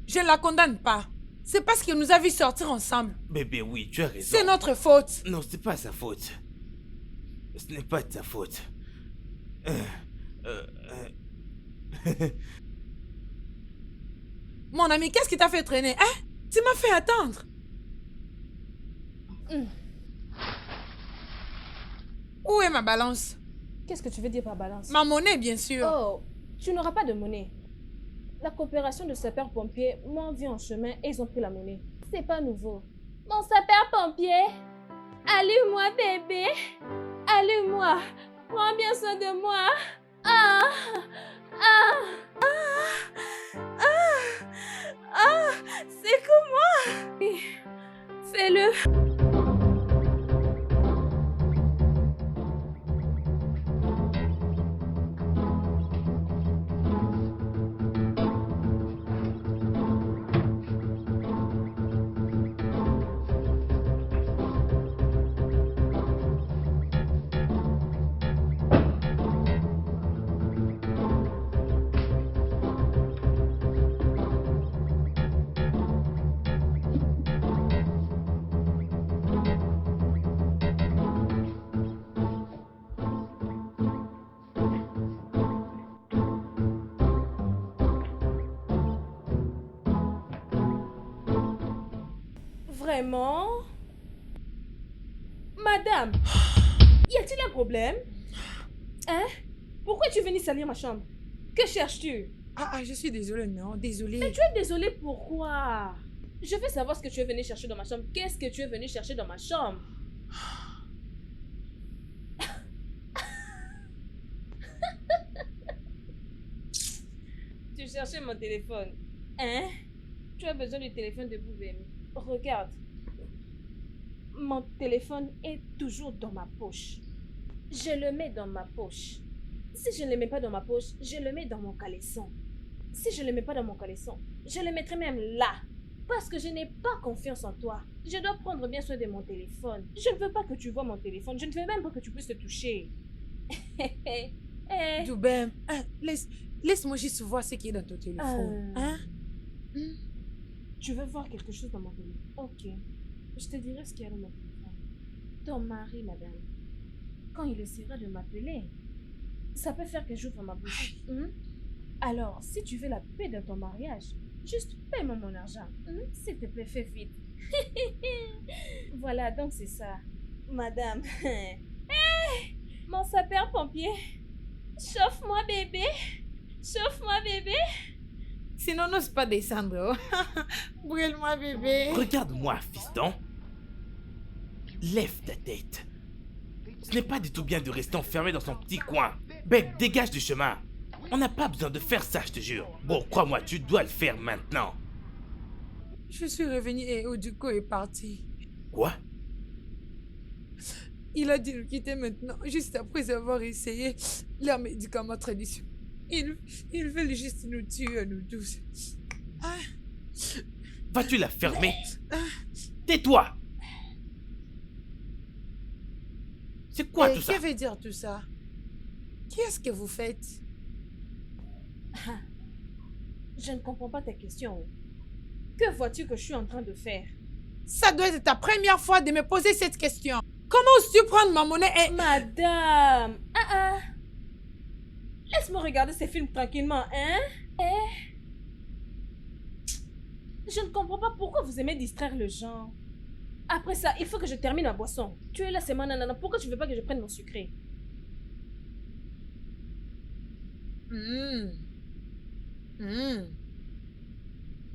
Je ne la condamne pas. C'est parce qu'elle nous a vu sortir ensemble. Bébé, oui, tu as raison. C'est notre faute. Non, c'est pas sa faute. Ce n'est pas de sa faute. Mon ami, qu'est-ce qui t'a fait traîner, hein? Tu m'as fait attendre. Où est ma balance? Qu'est-ce que tu veux dire par balance? Ma monnaie, bien sûr. Oh, tu n'auras pas de monnaie. La coopération de sapeurs-pompiers m'ont vu en chemin et ils ont pris la monnaie. C'est pas nouveau. Mon sapeur-pompier, allume-moi bébé. Allume-moi. Prends bien soin de moi. Ah, ah, ah, ah, ah, c'est comment? Oui, fais-le. Vraiment? Madame, y a-t-il un problème? Hein? Pourquoi tu es venue salir ma chambre? Que cherches-tu? Je suis désolée, non, désolée. Mais tu es désolée pourquoi? Je veux savoir ce que tu es venu chercher dans ma chambre. Qu'est-ce que tu es venu chercher dans ma chambre? Tu cherchais mon téléphone. Hein? Tu as besoin du téléphone de Boubem. Regarde. Mon téléphone est toujours dans ma poche. Je le mets dans ma poche. Si je ne le mets pas dans ma poche, je le mets dans mon caleçon. Si je ne le mets pas dans mon caleçon, je le mettrai même là. Parce que je n'ai pas confiance en toi. Je dois prendre bien soin de mon téléphone. Je ne veux pas que tu vois mon téléphone. Je ne veux même pas que tu puisses te toucher. Doubem, laisse-moi juste voir ce qui est dans ton téléphone. Hein? Tu veux voir quelque chose dans mon téléphone? Ok. Je te dirai ce qu'il y a dans mon téléphone. Ton mari, madame, quand il essaiera de m'appeler, ça peut faire que j'ouvre ma bouche. Alors, si tu veux la paix dans ton mariage, juste paie-moi mon argent. S'il te plaît, fais vite. Voilà, donc c'est ça. Madame. Hey, mon sapeur-pompier. Chauffe-moi, bébé. Chauffe-moi, bébé. Sinon, n'ose pas descendre. Brûle-moi, bébé. Regarde-moi, fiston. Lève ta tête. Ce n'est pas du tout bien de rester enfermé dans son petit coin. Bec, dégage du chemin. On n'a pas besoin de faire ça, je te jure. Bon, crois-moi, tu dois le faire maintenant. Je suis revenue et Oduko est parti. Quoi? Il a dit de quitter maintenant, juste après avoir essayé leurs médicaments traditionnels. Ils veulent juste nous tuer à nous tous. Vas-tu la fermer? Tais-toi! C'est quoi tout ça? Que veut dire tout ça? Qu'est-ce que vous faites? Je ne comprends pas ta question. Que vois-tu que je suis en train de faire? Ça doit être ta première fois de me poser cette question. Comment oses-tu prendre ma monnaie et... Madame! Laisse-moi regarder ces films tranquillement, hein? Je ne comprends pas pourquoi vous aimez distraire les gens. Après ça, il faut que je termine ma boisson. Tu es là, c'est ma nanana. Pourquoi tu veux pas que je prenne mon sucré?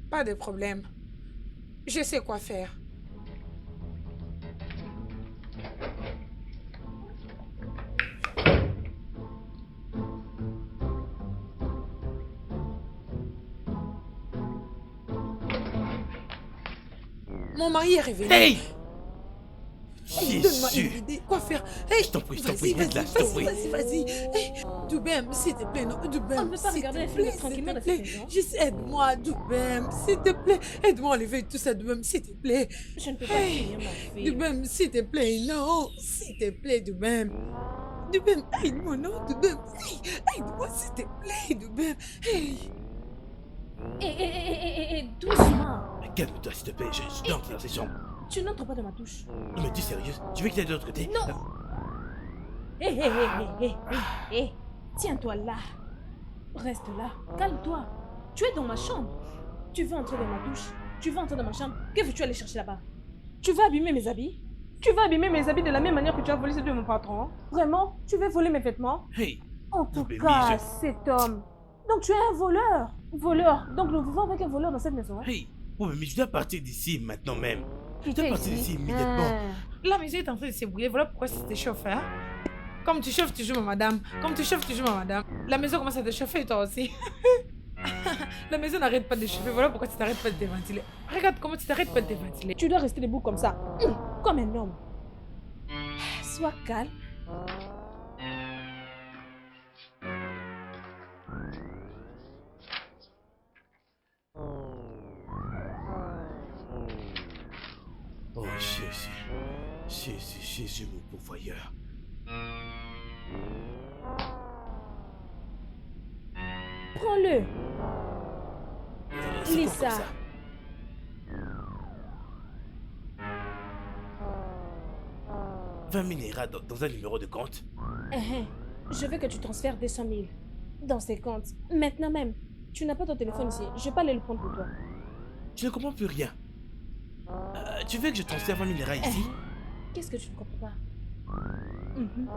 Pas de problème. Je sais quoi faire. Mon mari est revenu. Hey! Donne-moi Jésus! une idée. Quoi faire? Hey, Je t'en prie, vas-y, reste là, je t'en prie. vas-y. Hey, Doubem, s'il te plaît, non, Doubem. On ne peut pas s'il regarder te un film plaît, tranquillement s'il te dans cette plaît. maison. Juste aide-moi, Doubem, s'il te plaît. Aide-moi à enlever tout ça, Doubem, s'il te plaît. Je ne peux pas Hey, finir, ma fille. Doubem, s'il te plaît, non, s'il te plaît, Doubem. Doubem, aide-moi, non, Doubem. Hey, aide-moi, s'il te plaît, Doubem. Hey. Doucement. Calme-toi, s'il te plaît. Je dois entrer dans cette chambre. Tu n'entres pas dans ma douche. Non, mais tu es sérieuse? Tu veux qu'il aille de l'autre côté? Non. Hé. Tiens-toi là. Reste là. Calme-toi. Tu es dans ma chambre. Tu veux entrer dans ma douche. Tu veux entrer dans ma chambre. Que veux-tu aller chercher là-bas? Tu vas abîmer mes habits? Tu vas abîmer mes habits de la même manière que tu as volé ceux de mon patron? Vraiment? Tu veux voler mes vêtements? Hey! En tout Baby, cas, cet homme. Donc tu es un voleur. Voleur. Donc nous vivons avec un voleur dans cette maison. Hey! Oh, mais je dois partir d'ici maintenant même. Je Je dois t'ai partir dit. d'ici immédiatement. La maison est en train de s'ébrouiller, voilà pourquoi ça te chauffe, hein? Comme tu chauffes toujours ma madame. Comme tu chauffes toujours ma madame. La maison commence à te chauffer toi aussi. La maison n'arrête pas de chauffer, voilà pourquoi tu t'arrêtes pas de te ventiler. Regarde comment tu t'arrêtes pas de te ventiler. Tu dois rester debout comme ça. Comme un homme. Sois calme. Oh Jésus. Jésus, mon pourvoyeur. Prends-le. C'est quoi Lisa. comme ça? « 20 000 ira dans un numéro de compte. Je veux que tu transfères 200 000 dans ces comptes. Maintenant même. Tu n'as pas ton téléphone ici. Je vais pas aller le prendre pour toi. Je ne comprends plus rien. Tu veux que je transfère 20 000 ira ici? Qu'est-ce que tu ne comprends pas? Mhm.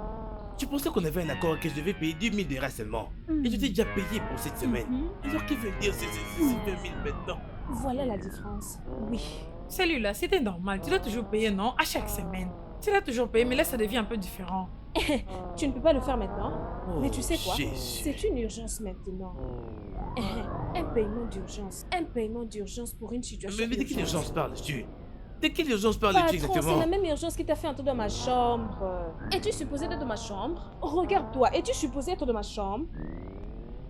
Tu pensais qu'on avait un accord que je devais payer 10 000 ira seulement. Et je t'ai déjà payé pour cette semaine. Mhm. Alors que veut dire ces 20 000 maintenant? Voilà la différence. Oui. Celui-là, c'était normal. Tu dois toujours payer, non? À chaque semaine. Tu l'as toujours payé, mais là, ça devient un peu différent. Tu ne peux pas le faire maintenant. Oh, Mais tu sais quoi? Jésus. C'est une urgence maintenant. Un paiement d'urgence. Un paiement d'urgence pour une situation. Mais de quelle urgente. urgence parles-tu? De quelle urgence parles-tu Patron, c'est exactement? la même urgence qui t'a fait entrer dans ma chambre. Es-tu supposé être dans ma chambre? Regarde-toi, es-tu supposé être dans ma chambre?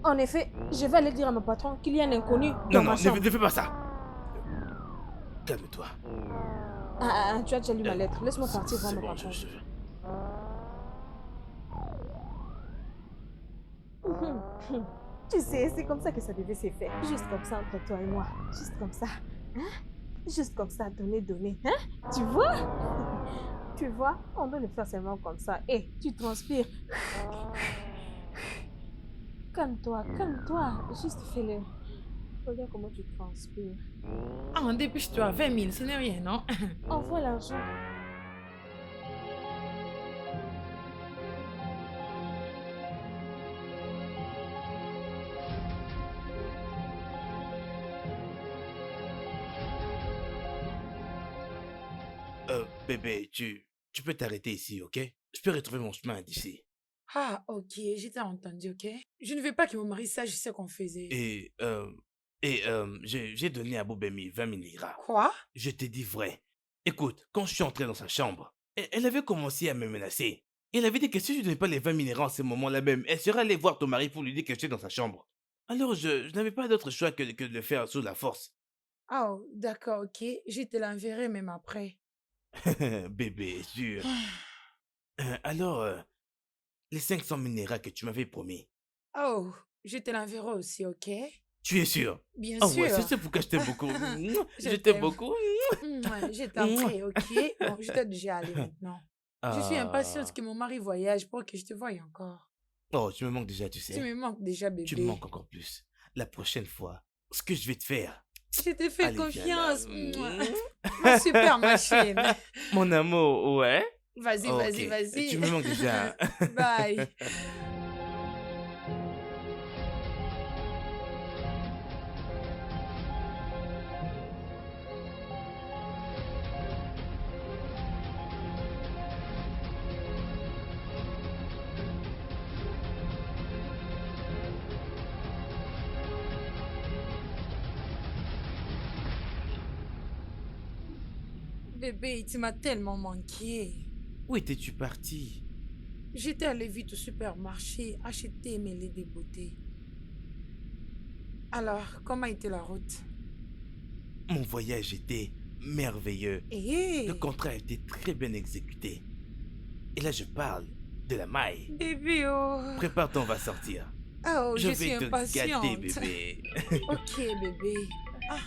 En effet, je vais aller dire à mon patron qu'il y a un inconnu dans Non, ma chambre. ne fais pas ça. Calme-toi. Tu as déjà lu ma lettre. Laisse-moi partir voir C'est mon bon, patron. Tu sais, c'est comme ça que ça devait se faire. Juste comme ça entre toi et moi. Juste comme ça. Hein? Juste comme ça, donner. Hein? Tu vois? Tu vois? On doit le faire seulement comme ça. Et tu transpires. Calme-toi. Juste fais-le. Regarde comment tu transpires. Ah, dépêche-toi, 20 000, ce n'est rien, non? Envoie l'argent. Bébé, tu peux t'arrêter ici, ok? Je peux retrouver mon chemin d'ici. Ah, ok, j'étais entendu, ok? Je ne veux pas que mon mari sache ce qu'on faisait. J'ai donné à Boubemi 20 000 liras. Quoi? Je t'ai dit vrai. Écoute, quand je suis entré dans sa chambre, elle avait commencé à me menacer. Elle avait dit que si je ne donnais pas les 20 000 liras en ce moment-là même, elle serait allée voir ton mari pour lui dire que j'étais dans sa chambre. Alors je n'avais pas d'autre choix que de le faire sous la force. Oh, d'accord, ok. Je te l'enverrai même après. Bébé, sûr. Alors, les 500 000 liras que tu m'avais promis, Oh, je te l'enverrai aussi, ok? tu es sûr? Bien Ah sûr. ouais, c'est pourquoi je t'aime beaucoup. Je Je t'aime t'aime. beaucoup. Je t'en prie, ok? Bon, je dois déjà aller maintenant. Je suis impatiente que mon mari voyage pour que je te voie encore. Oh, tu me manques déjà, tu Tu sais. me manques déjà, bébé. Tu me manques encore plus. La prochaine fois, ce que je vais te faire. Je te fais Allez, viens là. confiance. Ma super machine. Mon amour, ouais. Vas-y, Ok, vas-y, vas-y. Tu me manques déjà. Bye. Bébé, tu m'as tellement manqué. Où étais-tu parti? J'étais allée vite au supermarché acheter mes laits de beauté. Alors, comment était la route? Mon voyage était merveilleux. Hé, Le contrat a été très bien exécuté. Et là, je parle de la maille. bébé, oh. Prépare-toi, on va sortir. Oh, Je je suis vais te gâter, impatiente. bébé. Ok, bébé. Ah,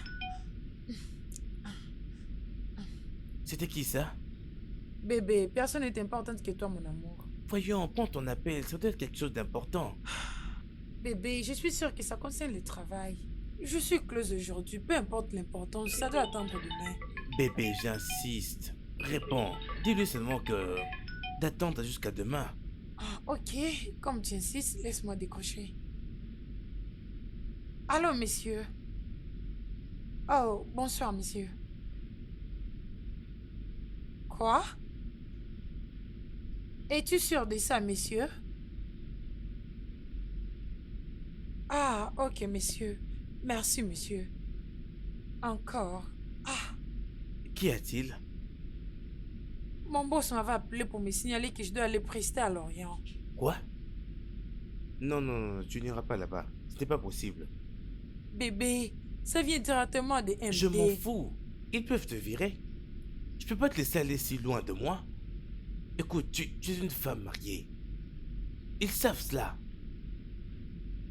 C'était qui ça? bébé, personne n'est importante que toi, mon amour. Voyons, prends ton appel, ça doit être quelque chose d'important. Bébé, je suis sûre que ça concerne le travail. Je suis close aujourd'hui, peu importe l'importance, ça doit attendre demain. Bébé, j'insiste. Réponds. Dis-lui seulement que d'attendre jusqu'à demain. Ah, ok, comme tu insistes, laisse-moi décrocher. Allô, monsieur. Oh, bonsoir, monsieur. Quoi? Es-tu sûr de ça, monsieur? Ah, ok, monsieur. Merci, monsieur. Encore. Ah, Qu'y a-t-il? mon boss m'avait appelé pour me signaler que je dois aller prester à Lorient. Quoi? Non, non, non, tu n'iras pas là-bas. Ce n'est pas possible. Bébé, ça vient directement de MD. Je m'en fous. Ils peuvent te virer. Je peux pas te laisser aller si loin de moi. Écoute, tu es une femme mariée. Ils savent cela.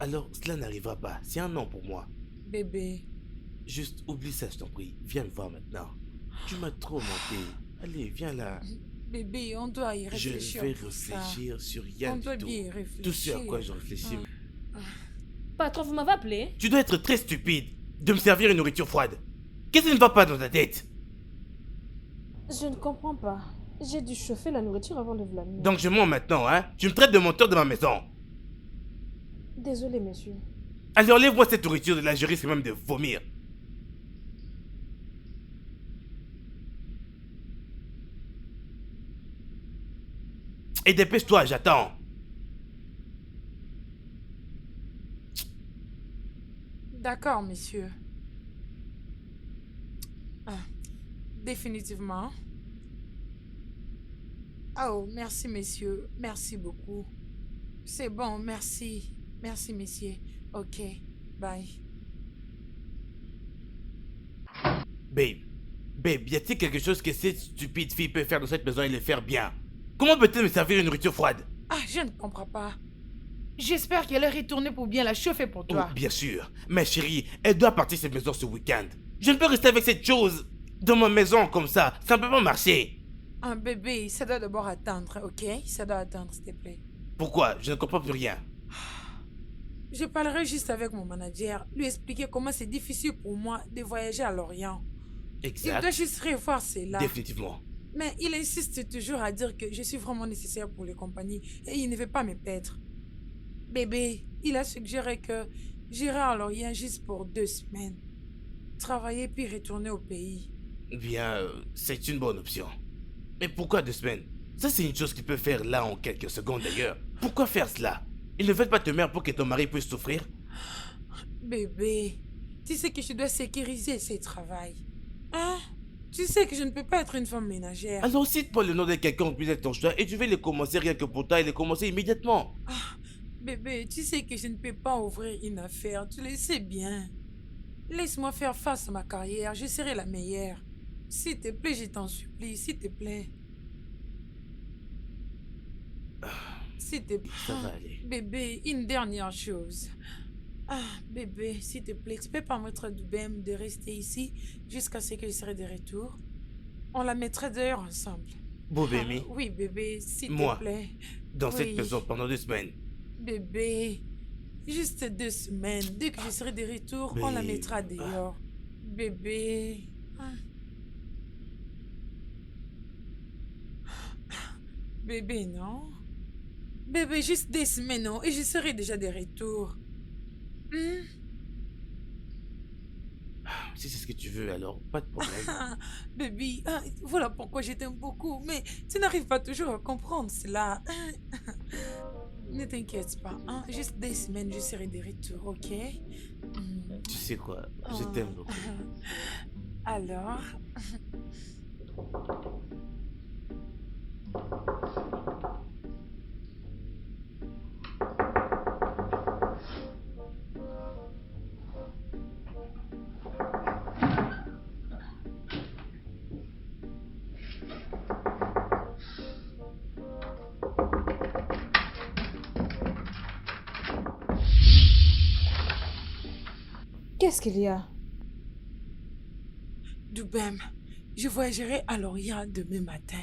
Alors, cela n'arrivera pas. C'est un non pour moi. Bébé, Juste oublie ça, je t'en prie. Viens me voir maintenant. Tu m'as trop manqué. Allez, viens là. bébé, on doit y Je réfléchir. vais pour ça. réfléchir sur rien On du doit tout. bien y réfléchir. Tout ce à quoi je réfléchis. Patron, vous m'avez appelé? Tu dois être très stupide de me servir une nourriture froide. Qu'est-ce qui ne va pas dans ta tête? Je ne comprends pas. J'ai dû chauffer la nourriture avant de vous l'amener. Donc je mens maintenant, hein? Tu me traites de menteur de ma maison. Désolé, monsieur. Allez, enlève-moi cette nourriture de là, je risque même de vomir. Et dépêche-toi, j'attends. D'accord, monsieur. Ah, définitivement. Oh, merci, messieurs. Merci beaucoup. C'est bon, merci. Merci, messieurs. Ok, bye. Babe, y a-t-il quelque chose que cette stupide fille peut faire dans cette maison et le faire bien? Comment peut-elle me servir une nourriture froide? Ah, je ne comprends pas. J'espère qu'elle est retournée pour bien la chauffer pour toi. Oh, bien sûr. Mais chérie, elle doit partir de cette maison ce week-end. Je ne peux rester avec cette chose dans ma maison comme ça. Ça ne peut pas marcher. Un bébé, ça doit d'abord attendre, ok? Ça doit attendre, s'il te plaît. Pourquoi? Je ne comprends plus rien. Je parlerai juste avec mon manager, lui expliquer comment c'est difficile pour moi de voyager à Lorient. Il doit Exact. juste revoir cela. Définitivement. Mais il insiste toujours à dire que je suis vraiment nécessaire pour les compagnies et il ne veut pas me perdre. Bébé, il a suggéré que j'irai à Lorient juste pour 2 semaines. Travailler puis retourner au pays. Bien, c'est une bonne option. Mais pourquoi 2 semaines? Ça, c'est une chose qu'il peut faire là en quelques secondes d'ailleurs. Pourquoi faire cela? Il ne veut pas te mettre pour que ton mari puisse souffrir? Bébé, tu sais que je dois sécuriser ce travail. Hein? Tu sais que je ne peux pas être une femme ménagère. Alors cite-moi le nom de quelqu'un qui puisse être ton choix et je vais les commencer rien que pour toi et les commencer immédiatement. Bébé, tu sais que je ne peux pas ouvrir une affaire, tu le sais bien. Laisse-moi faire face à ma carrière, je serai la meilleure. S'il te plaît, je t'en supplie, s'il te plaît. S'il te plaît. Ça va aller. Bébé, une dernière chose. Ah, bébé, s'il te plaît, tu peux permettre de BM de rester ici jusqu'à ce que je serai de retour? On la mettrait d'ailleurs ensemble. Bobémi, Oui, bébé, s'il Moi. te plaît. dans cette Oui. maison pendant 2 semaines. Bébé, juste 2 semaines. Dès que je serai de retour, on la Babe. mettra dehors. Bébé. Ah. Bébé, non? Bébé, juste 2 semaines, non? Et je serai déjà de retour. Hmm? Si c'est ce que tu veux, alors pas de problème. Ah, bébé, ah, voilà pourquoi je t'aime beaucoup. Mais tu n'arrives pas toujours à comprendre cela. Ne t'inquiète pas. Hein? Juste 2 semaines, je serai de retour, ok? Hmm. Tu sais quoi, je t'aime beaucoup. Alors, Qu'est-ce qu'il y a? Doubem, je voyagerai à Lorient demain matin.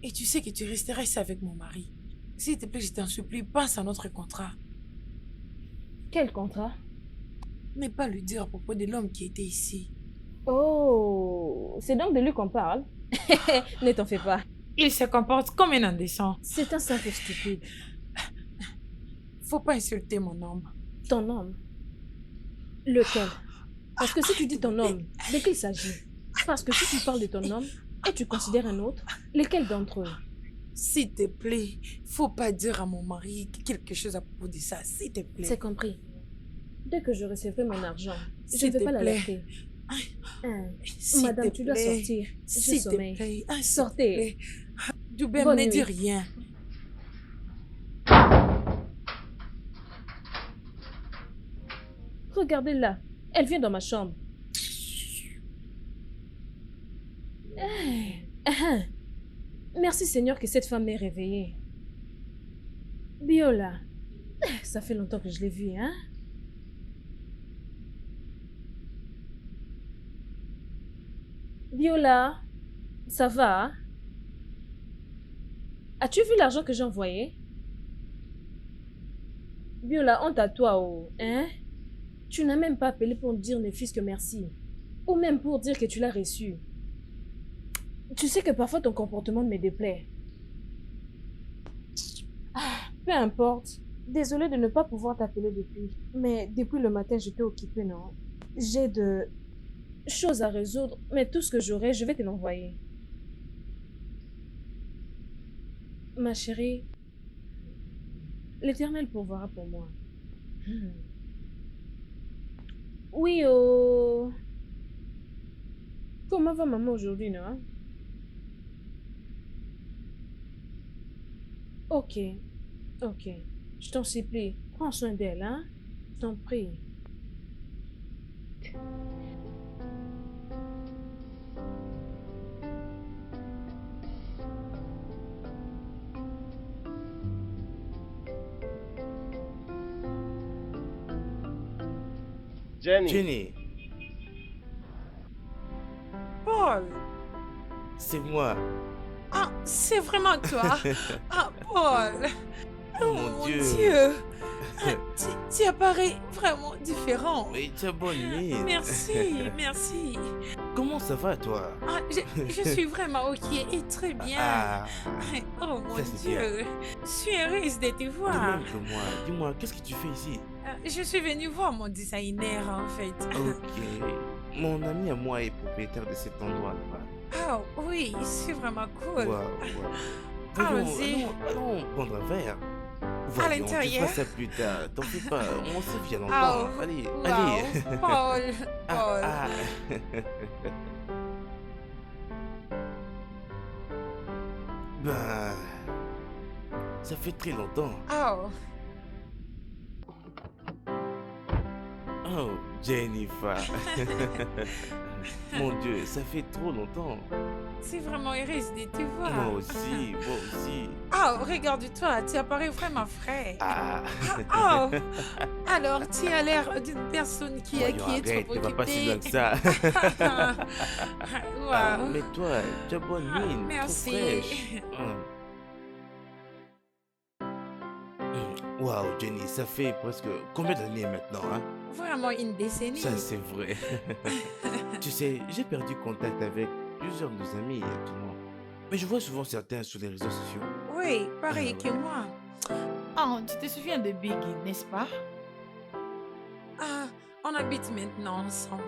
Et tu sais que tu resteras ici avec mon mari. S'il te plaît, je t'en supplie, pense à notre contrat. Quel contrat? Ne pas lui dire à propos de l'homme qui était ici. Oh, c'est donc de lui qu'on parle? Ne t'en fais pas. Il se comporte comme un indécent. C'est un simple stupide. Faut pas insulter mon homme. Ton homme? Lequel? Parce que si tu dis ton homme, de qui il s'agit? Parce que si tu parles de ton homme et tu considères un autre, lequel d'entre eux? S'il te plaît, faut pas dire à mon mari quelque chose à propos de ça, s'il te plaît. C'est compris. Dès que je recevrai mon argent, je S'il ne vais te pas plaît. l'alerter. S'il Madame, te tu dois plaît. sortir. J'ai S'il te sommeil. plaît. S'il te Sortez. plaît. Doubem, Bonne ne nuit. dis rien. Regardez-la. Elle vient dans ma chambre. Merci Seigneur que cette femme m'ait réveillée. Biola. Ça fait longtemps que je l'ai vue, hein? Biola, ça va? As-tu vu l'argent que j'ai envoyé? Biola, honte à toi, oh, hein? Tu n'as même pas appelé pour dire ne fût-ce que merci. Ou même pour dire que tu l'as reçu. Tu sais que parfois ton comportement me déplaît. Peu importe. Désolée de ne pas pouvoir t'appeler depuis. Mais depuis le matin, j'étais occupée, non? J'ai de choses à résoudre, mais tout ce que j'aurai, je vais te l'envoyer. Ma chérie, l'Éternel pourvoira pour moi. Oui, oh. Comment va maman aujourd'hui, non? Ok, ok. Je t'en supplie, prends soin d'elle, hein? Je t'en prie. Jenny, Jenny, Paul. c'est moi. Ah, c'est vraiment toi. Ah, Paul. Oh mon Dieu. Ah, tu apparais vraiment différent. Mais tu as bonne mine. Merci, merci. Comment ça va, toi? Ah, je suis vraiment ok et très bien. Ah, Oh mon ça, c'est Dieu. Je suis heureuse de te de voir. même que moi. Dis-moi, qu'est-ce que tu fais ici? Je suis venue voir mon designer en fait. Ok. Mon ami à moi est propriétaire de cet endroit là-bas. Ah oui, c'est vraiment cool. Waouh, waouh. Allons-y. Allons prendre un verre. Voyons, tu l'intérieur? feras ça plus tard. T'en fais pas, on se vit à Ah, longtemps. Allez, wow, allez. Paul, Paul. Ah, ah. Ben, ça fait très longtemps. Oh, Oh, Jennifer. Mon Dieu, ça fait trop longtemps. c'est vraiment heureuse de te voir. Moi aussi, moi aussi. Oh, regarde-toi, tu apparais vraiment frais. Ah, Oh, alors tu as l'air d'une personne qui voyons, est arrête, trop tu vas pas si loin occupée. que ça. Ah, Wow. mais toi, tu as bonne Ah, mine, merci. trop fraîche. Waouh, Jenny, ça fait presque combien d'années maintenant, hein? Vraiment une décennie. Ça, c'est vrai. Tu sais, j'ai perdu contact avec plusieurs de nos amis actuellement. Mais je vois souvent certains sur les réseaux sociaux. Oui, pareil Ah, que ouais. moi. oh, tu te souviens de Biggie, n'est-ce pas? Ah, on habite maintenant ensemble.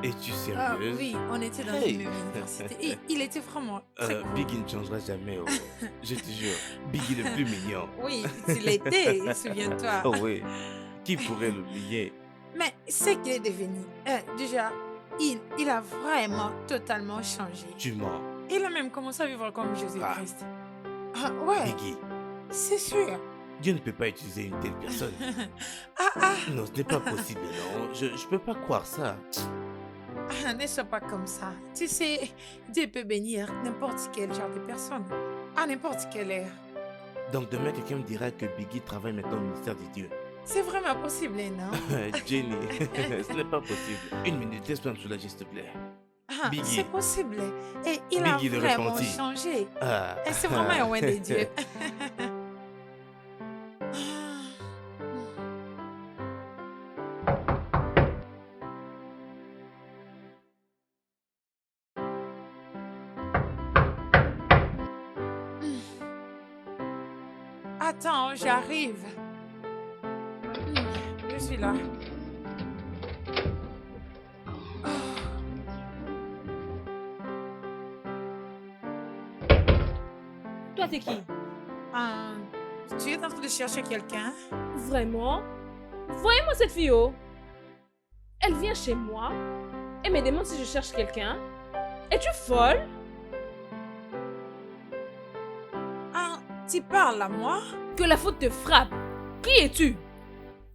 Es-tu Ah, sérieuse? oui, on était dans Hey. une même université. Et il était vraiment très cool. Biggie ne changera jamais, oh. Je te jure. Biggie le plus mignon. Oui, tu l'étais, souviens-toi. Oh oui. Qui pourrait l'oublier? Mais c'est qu'il est devenu. Déjà, il a vraiment totalement changé. Tu mens. Il a même commencé à vivre comme Ah. Jésus-Christ. Ah, ouais, Biggie, c'est sûr. Dieu ne peut pas utiliser une telle personne. Ah, Non, ce n'est pas possible, non. Je peux pas croire ça. ne sois pas comme ça. Tu sais, Dieu peut bénir n'importe quel genre de personne, à n'importe quelle heure. Donc demain, quelqu'un me dira que Biggie travaille maintenant au ministère des dieux. C'est vraiment possible, non? Jenny, ce n'est pas possible. Une minute, laisse-moi me soulager, s'il te plaît. Ah, Biggie. c'est possible. Et il Biggie a le vraiment repenti. changé. Ah. Et c'est vraiment un roi de Dieu. Attends, j'arrive. Je suis là. Toi, t'es qui? Ah, tu es en train de chercher quelqu'un? Vraiment? Voyez-moi cette fille, oh. Elle vient chez moi et me demande si je cherche quelqu'un. Es-tu folle? Ah, tu parles à moi? Que la faute te frappe. Qui es-tu?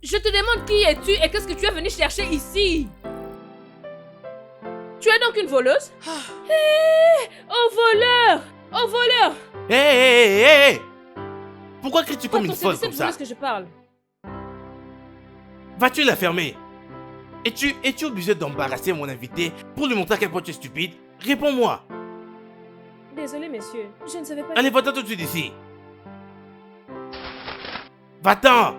Je te demande qui es-tu et qu'est-ce que tu es venu chercher ici? Tu es donc une voleuse? Ah, Hé! Au voleur! Au voleur! Hé, hé, hé, hé! Pourquoi cries-tu comme une C'est de folle cette comme ça? voleuse que je parle. Vas-tu la fermer? Es-tu obligé d'embarrasser mon invité pour lui montrer à quel point tu es stupide? Réponds-moi! Désolé, messieurs. Je ne savais pas. Allez, va-t'en tout de suite d'ici! Va-t'en!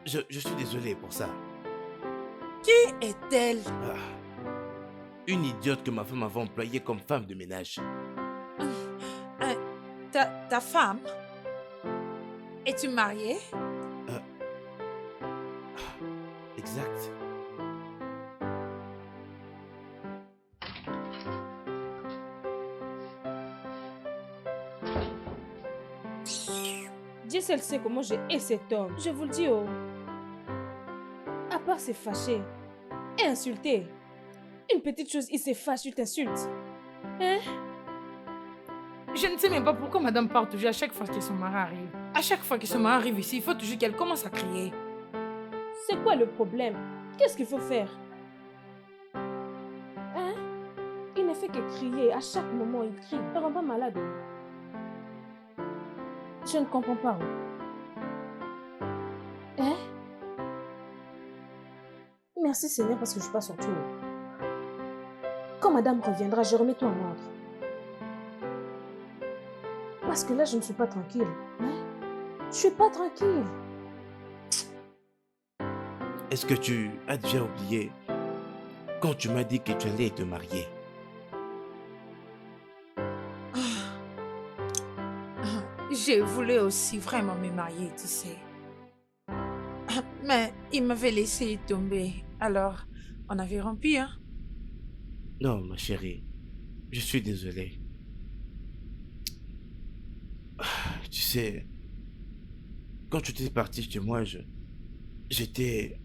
Je suis désolé pour ça. qui est-elle? Ah. Une idiote que ma femme avait employée comme femme de ménage. Ta femme? Es-tu mariée? Exact. Dieu seul sait comment je hais cet homme. Je vous le dis, oh. À part se fâcher et insulter. Une petite chose, il se fâche, il t'insulte. Hein? Je ne sais même pas pourquoi madame parle toujours à chaque fois que son mari arrive. À chaque fois que son mari arrive ici, il faut toujours qu'elle commence à crier. C'est quoi le problème? Qu'est-ce qu'il faut faire? Hein? Il ne fait que crier. À chaque moment, il crie. Ça rend pas malade. Oh. Je ne comprends pas. Oh. Hein? Merci Seigneur parce que je passe au tour. Quand madame reviendra, je remets tout en ordre. Parce que là, je ne suis pas tranquille. Hein? Je suis pas tranquille. Est-ce que tu as déjà oublié quand tu m'as dit que tu allais te marier? Je voulais aussi vraiment me marier, tu sais. Mais il m'avait laissé tomber. Alors, on avait rompu, hein? Non, ma chérie. Je suis désolé. Tu sais, quand tu étais parti chez moi, j'étais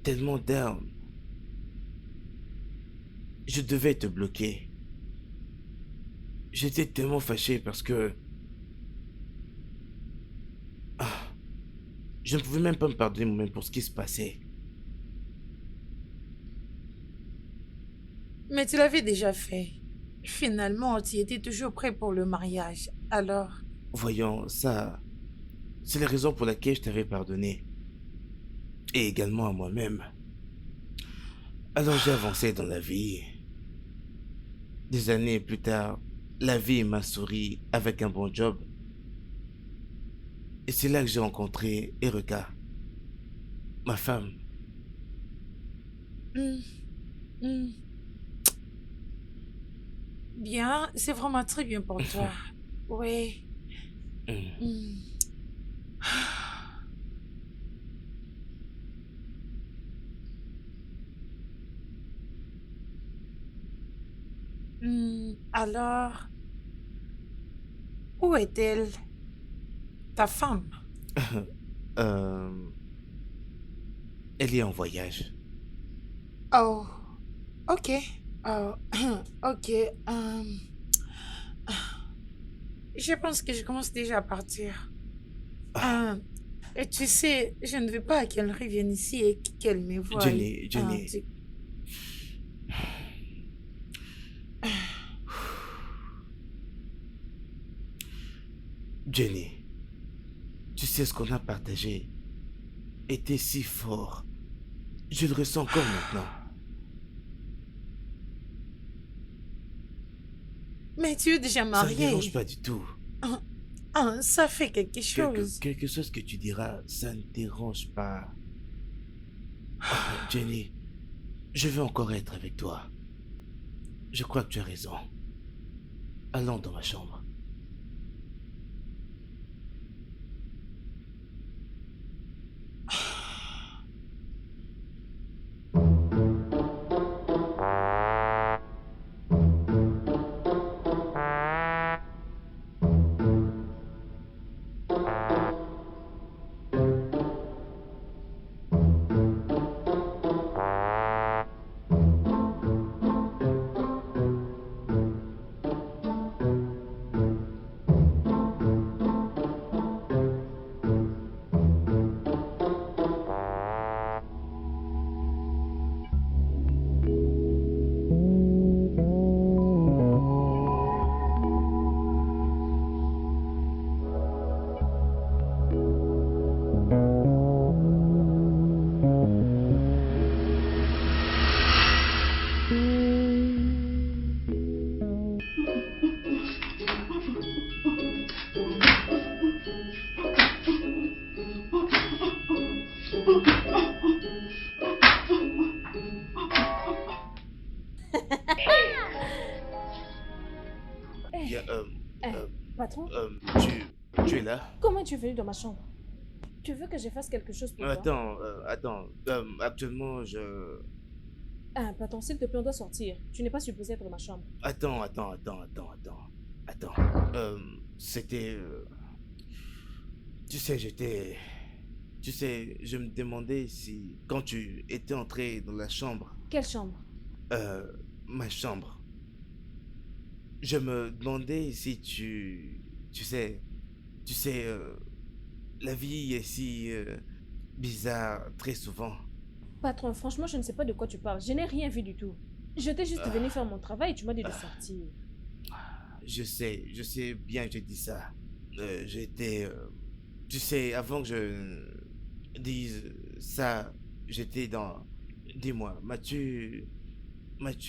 tellement down. Je devais te bloquer. J'étais tellement fâché parce que... je ne pouvais même pas me pardonner moi-même pour ce qui se passait. Mais tu l'avais déjà fait. Finalement, tu étais toujours prêt pour le mariage. Alors, Voyons, ça... c'est la raison pour laquelle je t'avais pardonné. Et également à moi-même. Alors j'ai avancé dans la vie. Des années plus tard, la vie m'a souri avec un bon job. Et c'est là que j'ai rencontré Erika, ma femme. bien, c'est vraiment très bien pour toi. Oui. Mm. Hmm. Alors, où est-elle? Ta femme? Euh, Elle est en voyage. Oh, ok. Oh, ok. Je pense que je commence déjà à partir. Ah, Et tu sais, je ne veux pas qu'elle revienne ici et qu'elle me voie. Jenny, Jenny. Tu- Jenny, tu sais ce qu'on a partagé était si fort. Je le ressens encore maintenant. Mais tu es déjà Ça ne marié. dérange pas du tout. Ça fait quelque chose. Quelque chose que tu diras, ça ne dérange pas. Jenny, je veux encore être avec toi. Je crois que tu as raison. Allons dans ma chambre. Eh, Bien, eh, patron, tu es là? comment tu es venu dans ma chambre? Tu veux que je fasse quelque chose pour toi? Attends. Actuellement, je... Ah, patron, s'il te plaît, on doit sortir. Tu n'es pas supposé être dans ma chambre. Attends. C'était... Tu sais, j'étais... Tu sais, je me demandais si... Quand tu étais entré dans la chambre, Quelle chambre? ma chambre, je me demandais si tu sais, la vie est si bizarre très souvent. Patron, franchement, je ne sais pas de quoi tu parles. Je n'ai rien vu du tout. Je t'ai juste venu faire mon travail et tu m'as dit de sortir. Je sais bien que j'ai dit ça. J'étais... tu sais, avant que je dise ça, j'étais dans... Dis-moi, m'as-tu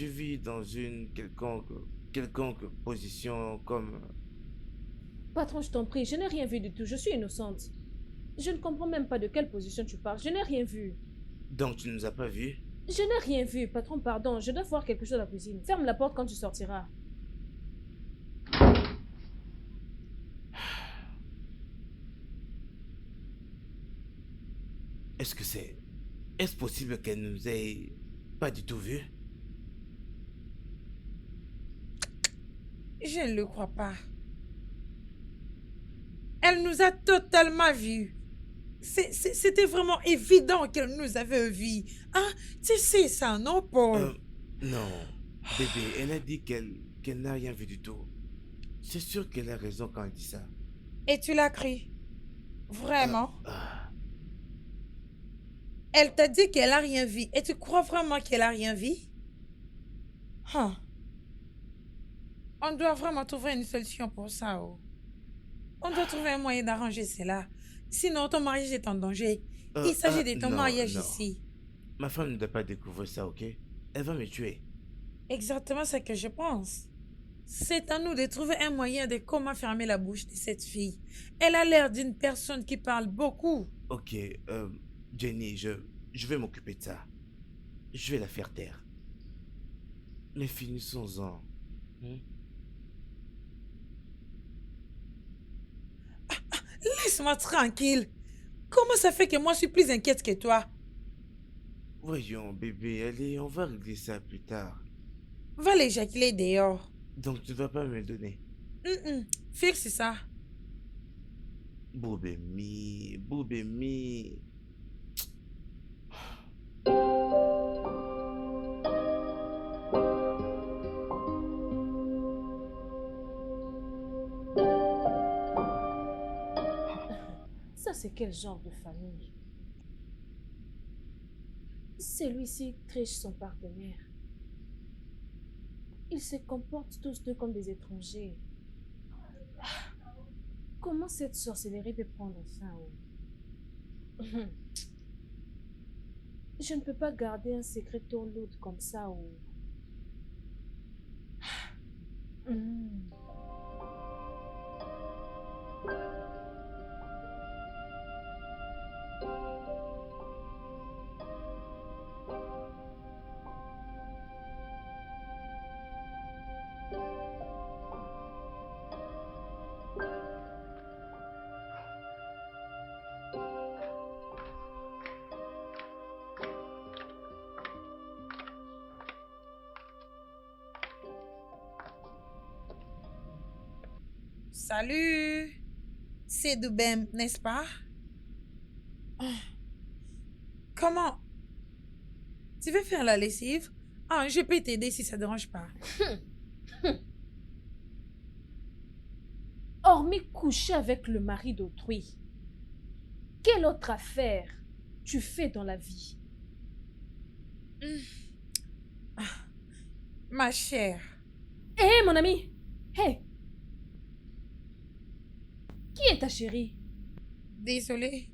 vu dans une quelconque position comme... Patron, je t'en prie, je n'ai rien vu du tout. Je suis innocente. Je ne comprends même pas de quelle position tu parles. Je n'ai rien vu. Donc tu ne nous as pas vus? Je n'ai rien vu. Patron, pardon. Je dois voir quelque chose à la cuisine. Ferme la porte quand tu sortiras. Est-ce que c'est... Est-ce possible qu'elle ne nous ait pas du tout vus? Je ne le crois pas. Elle nous a totalement vus. C'était vraiment évident qu'elle nous avait vus. Ah, tu sais ça, non, Paul? Non, bébé, elle a dit qu'elle n'a rien vu du tout. C'est sûr qu'elle a raison quand elle dit ça. Et tu l'as cru? Vraiment? Ah, Elle t'a dit qu'elle a rien vu. Et tu crois vraiment qu'elle a rien vu? Hein. On doit vraiment trouver une solution pour ça. Oh. On doit trouver un moyen d'arranger cela. Sinon, ton mariage est en danger. Il s'agit de ton non, mariage non. ici. Ma femme ne doit pas découvrir ça, ok? Elle va me tuer. Exactement ce que je pense. C'est à nous de trouver un moyen de comment fermer la bouche de cette fille. Elle a l'air d'une personne qui parle beaucoup. Ok, Jenny, je vais m'occuper de ça. Je vais la faire taire. Mais finissons-en. Hmm? Laisse-moi tranquille. Comment ça fait que moi je suis plus inquiète que toi? Voyons, bébé, allez, on va régler ça plus tard. Va l'éjaculer dehors. Donc tu ne vas pas me le donner. Fixe ça. Boubemi. Ça, c'est quel genre de famille? Celui-ci triche son partenaire. Ils se comportent tous deux comme des étrangers. Comment cette sorcellerie peut prendre fin? Je ne peux pas garder un secret ton lourd comme ça. Hmm. Salut, c'est Doubem, n'est-ce pas? Comment? Tu veux faire la lessive? Ah, je peux t'aider si ça ne dérange pas. Hormis coucher avec le mari d'autrui, quelle autre affaire tu fais dans la vie? Ma chère, Hé, mon ami! Hé! Qui est ta chérie? désolée.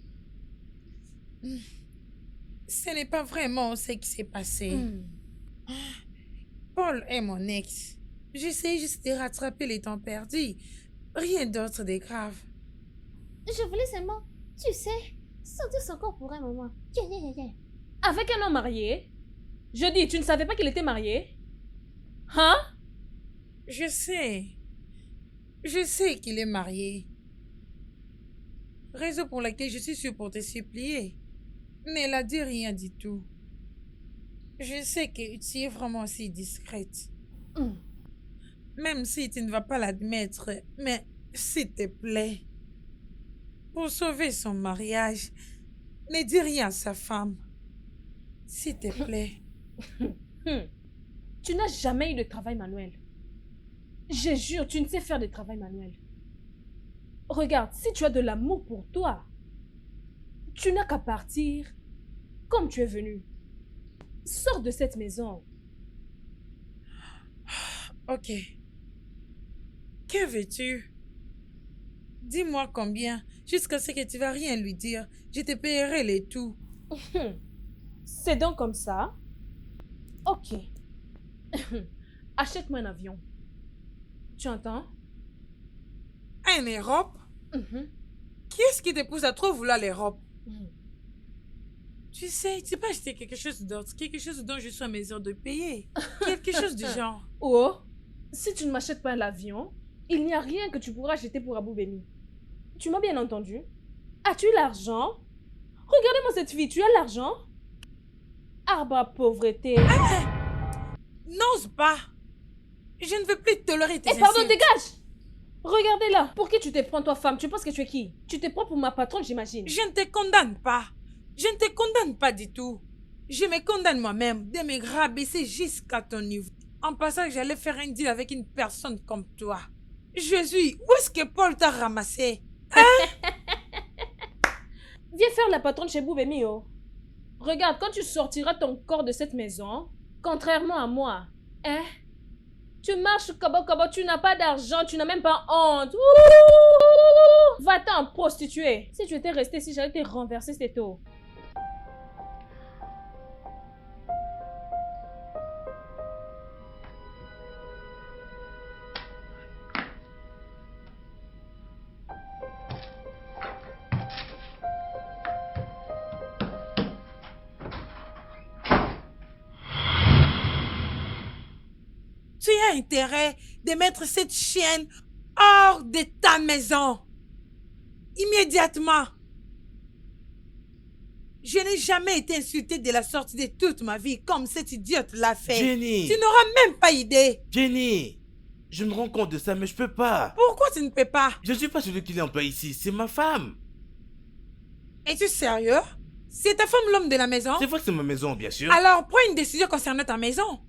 Ce n'est pas vraiment ce qui s'est passé. Paul est mon ex. J'essaie juste de rattraper les temps perdus. Rien d'autre de grave. Je voulais seulement, tu sais, sentir son corps pour un moment. Avec un homme marié? Je dis, tu ne savais pas qu'il était marié? Hein? Je sais. Je sais qu'il est marié. Raison pour laquelle je suis sûre pour te supplier. Mais elle a dit rien du tout. Je sais que tu es vraiment si discrète. Même si tu ne vas pas l'admettre, mais s'il te plaît, pour sauver son mariage, ne dis rien à sa femme. S'il te plaît. Tu n'as jamais eu de travail manuel. Je jure, tu ne sais faire de travail manuel. Regarde, si tu as de l'amour pour toi, tu n'as qu'à partir comme tu es venu. Sors de cette maison. Ok. Que veux-tu? Dis-moi combien, jusqu'à ce que tu vas rien lui dire. Je te paierai les tout. C'est donc comme ça? Ok. Achète-moi un avion. Tu entends? En Europe? Qui est-ce qui te pousse à trop vouloir l'Europe? Tu sais, tu peux acheter quelque chose d'autre, quelque chose dont je suis en mesure de payer. Quelque chose du genre. Oh, si tu ne m'achètes pas l'avion, il n'y a rien que tu pourras acheter pour Abou Beni. Tu m'as bien entendu? As-tu l'argent? Regardez-moi cette fille, tu as l'argent? Ah bah, pauvreté. N'ose pas. Je ne veux plus tolérer tes Eh pardon, insultes. dégage! Regardez-la. Pour qui tu te prends, toi, femme? Tu penses que tu es qui? Tu te prends pour ma patronne, j'imagine. Je ne te condamne pas. Je ne te condamne pas du tout. Je me condamne moi-même de me rabaisser jusqu'à ton niveau. En passant, j'allais faire un deal avec une personne comme toi. Jésus, où est-ce que Paul t'a ramassé? Viens faire la patronne chez Boubemi, oh. Regarde, quand tu sortiras ton corps de cette maison, contrairement à moi, hein? Tu marches comme tu n'as pas d'argent, tu n'as même pas honte. Ouh! Va-t'en prostituer. Si tu étais resté ici, j'allais te renverser cette eau. Tu as intérêt de mettre cette chienne hors de ta maison. Immédiatement. Je n'ai jamais été insultée de la sorte de toute ma vie comme cette idiote l'a fait. Jenny! Tu n'auras même pas idée. Jenny! Je me rends compte de ça, mais je peux pas. Pourquoi tu ne peux pas? Je suis pas celui qui l'emploie ici, c'est ma femme. Es-tu sérieux? C'est ta femme l'homme de la maison? C'est vrai que c'est ma maison, bien sûr. Alors prends une décision concernant ta maison.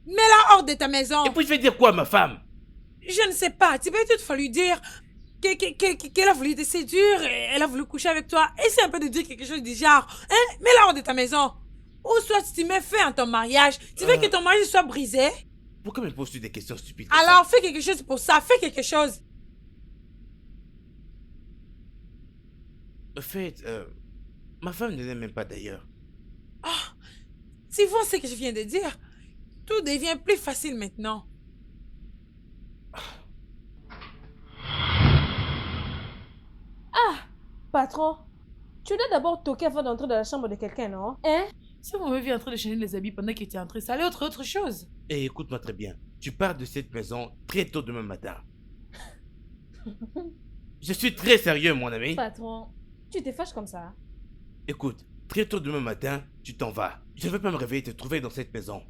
Mets-la hors de ta maison. Et puis je vais dire quoi à ma femme? Je ne sais pas, tu peux toutefois lui dire qu'elle a voulu te séduire, et elle a voulu coucher avec toi. Essaie un peu de dire quelque chose du genre. Hein? Mets-la hors de ta maison. Ou soit tu mets fin à ton mariage. Tu veux que ton mariage soit brisé? Pourquoi me poses-tu des questions stupides comme ça? Alors fais quelque chose pour ça. Fais quelque chose. En fait, ma femme ne l'aime même pas d'ailleurs. Si vous ce que je viens de dire, tout devient plus facile maintenant. Patron, tu dois d'abord toquer avant d'entrer dans la chambre de quelqu'un, non? Hein? Si vous m'avez vu en train de changer les habits pendant qu'il était entré, ça allait être autre chose. Et écoute-moi très bien. Tu pars de cette maison très tôt demain matin. Je suis très sérieux, mon ami. Patron, tu te fâches comme ça? Écoute, très tôt demain matin, tu t'en vas. Je ne vais pas me réveiller et te trouver dans cette maison.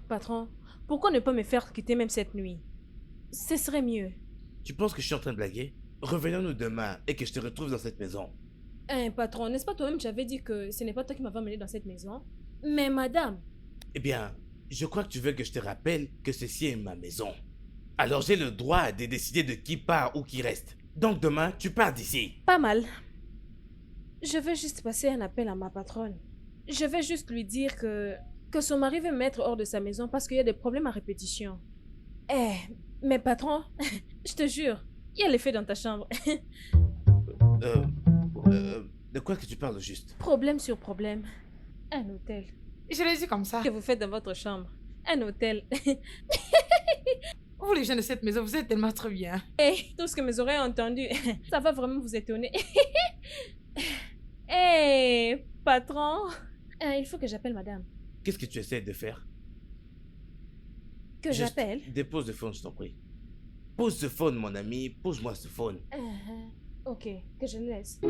Patron, pourquoi ne pas me faire quitter même cette nuit? Ce serait mieux. Tu penses que je suis en train de blaguer? Revenons-nous demain et que je te retrouve dans cette maison. Hein, patron, n'est-ce pas toi-même, j'avais dit que ce n'est pas toi qui m'avais amené dans cette maison? Mais madame, Eh bien, je crois que tu veux que je te rappelle que ceci est ma maison. Alors j'ai le droit de décider de qui part ou qui reste. Donc demain, tu pars d'ici. pas mal. Je vais juste passer un appel à ma patronne. Je vais juste lui dire que son mari veut me mettre hors de sa maison parce qu'il y a des problèmes à répétition. Mais patron, je te jure, il y a l'effet dans ta chambre. De quoi que tu parles au juste? Problème sur problème. Un hôtel. Je l'ai dit comme ça. Que vous faites dans votre chambre. Un hôtel. Vous les gens de cette maison, vous êtes tellement trop bien. Tout ce que mes oreilles ont entendu, ça va vraiment vous étonner. Patron. Il faut que j'appelle madame. Qu'est-ce que tu essaies de faire? Que Juste j'appelle? Dépose le phone, je t'en prie. Pose ce phone, mon ami. Pose-moi ce phone. Ok, que je le laisse.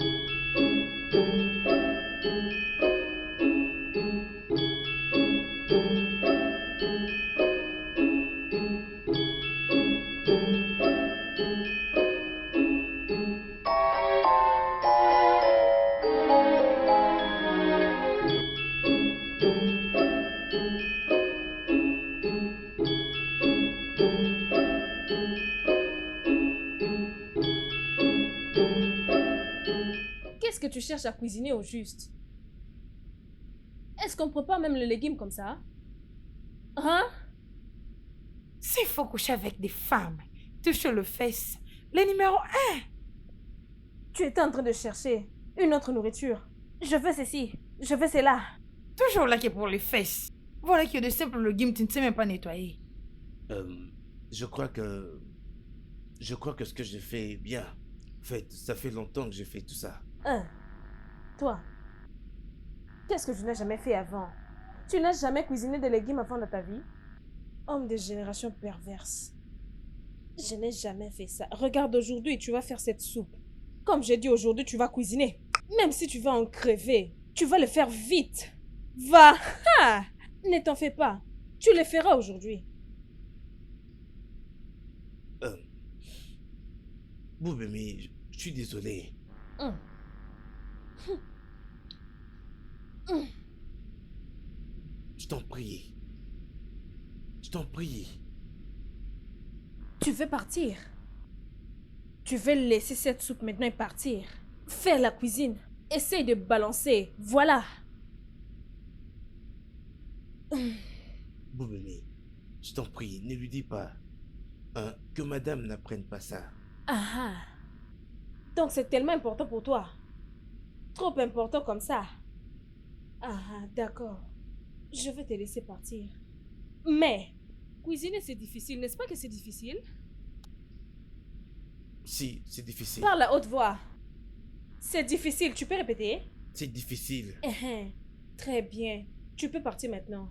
Qu'est-ce que tu cherches à cuisiner au juste? Est-ce qu'on prépare même le légume comme ça? Hein? S'il faut coucher avec des femmes, touche le fesse. Le numéro 1. Tu étais en train de chercher une autre nourriture. Je veux ceci, je veux cela. Toujours là qui est pour les fesses. Voilà qu'il y a de simples légumes, tu ne sais même pas nettoyer. Je crois que... Je crois que ce que j'ai fait est bien. En fait, ça fait longtemps que j'ai fait tout ça. Toi, qu'est-ce que tu n'as jamais fait avant? Tu n'as jamais cuisiné des légumes avant dans ta vie? Homme de génération perverse. Je n'ai jamais fait ça. Regarde aujourd'hui, tu vas faire cette soupe. Comme j'ai dit aujourd'hui, tu vas cuisiner. Même si tu vas en crever, tu vas le faire vite. Va! Ha! Ne t'en fais pas. Tu le feras aujourd'hui. Boubemi, je suis désolé. Je t'en prie. Je t'en prie. Tu veux partir? Tu veux laisser cette soupe maintenant et partir? Faire la cuisine. Essaye de balancer. Voilà. Boubemi, je t'en prie, ne lui dis pas. Que madame n'apprenne pas ça. Ah. Donc c'est tellement important pour toi. Trop important comme ça. D'accord. Je vais te laisser partir. Mais, cuisiner c'est difficile, n'est-ce pas que c'est difficile? Si, c'est difficile. Parle à haute voix. C'est difficile, tu peux répéter? C'est difficile. Très bien. Tu peux partir maintenant.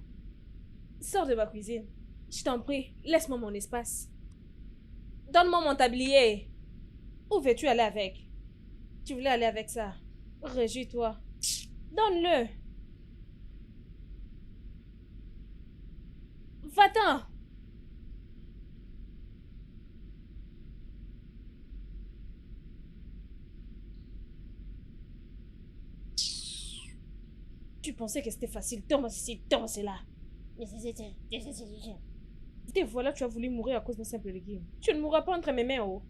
Sors de ma cuisine. Je t'en prie, laisse-moi mon espace. Donne-moi mon tablier. Où veux-tu aller avec? Tu voulais aller avec ça. Réjouis-toi. Donne-le. Va-t'en. Tu pensais que c'était facile. Tombe ceci, tombe cela. Te voilà, tu as voulu mourir à cause d'un simple légume. Tu ne mourras pas entre mes mains, oh.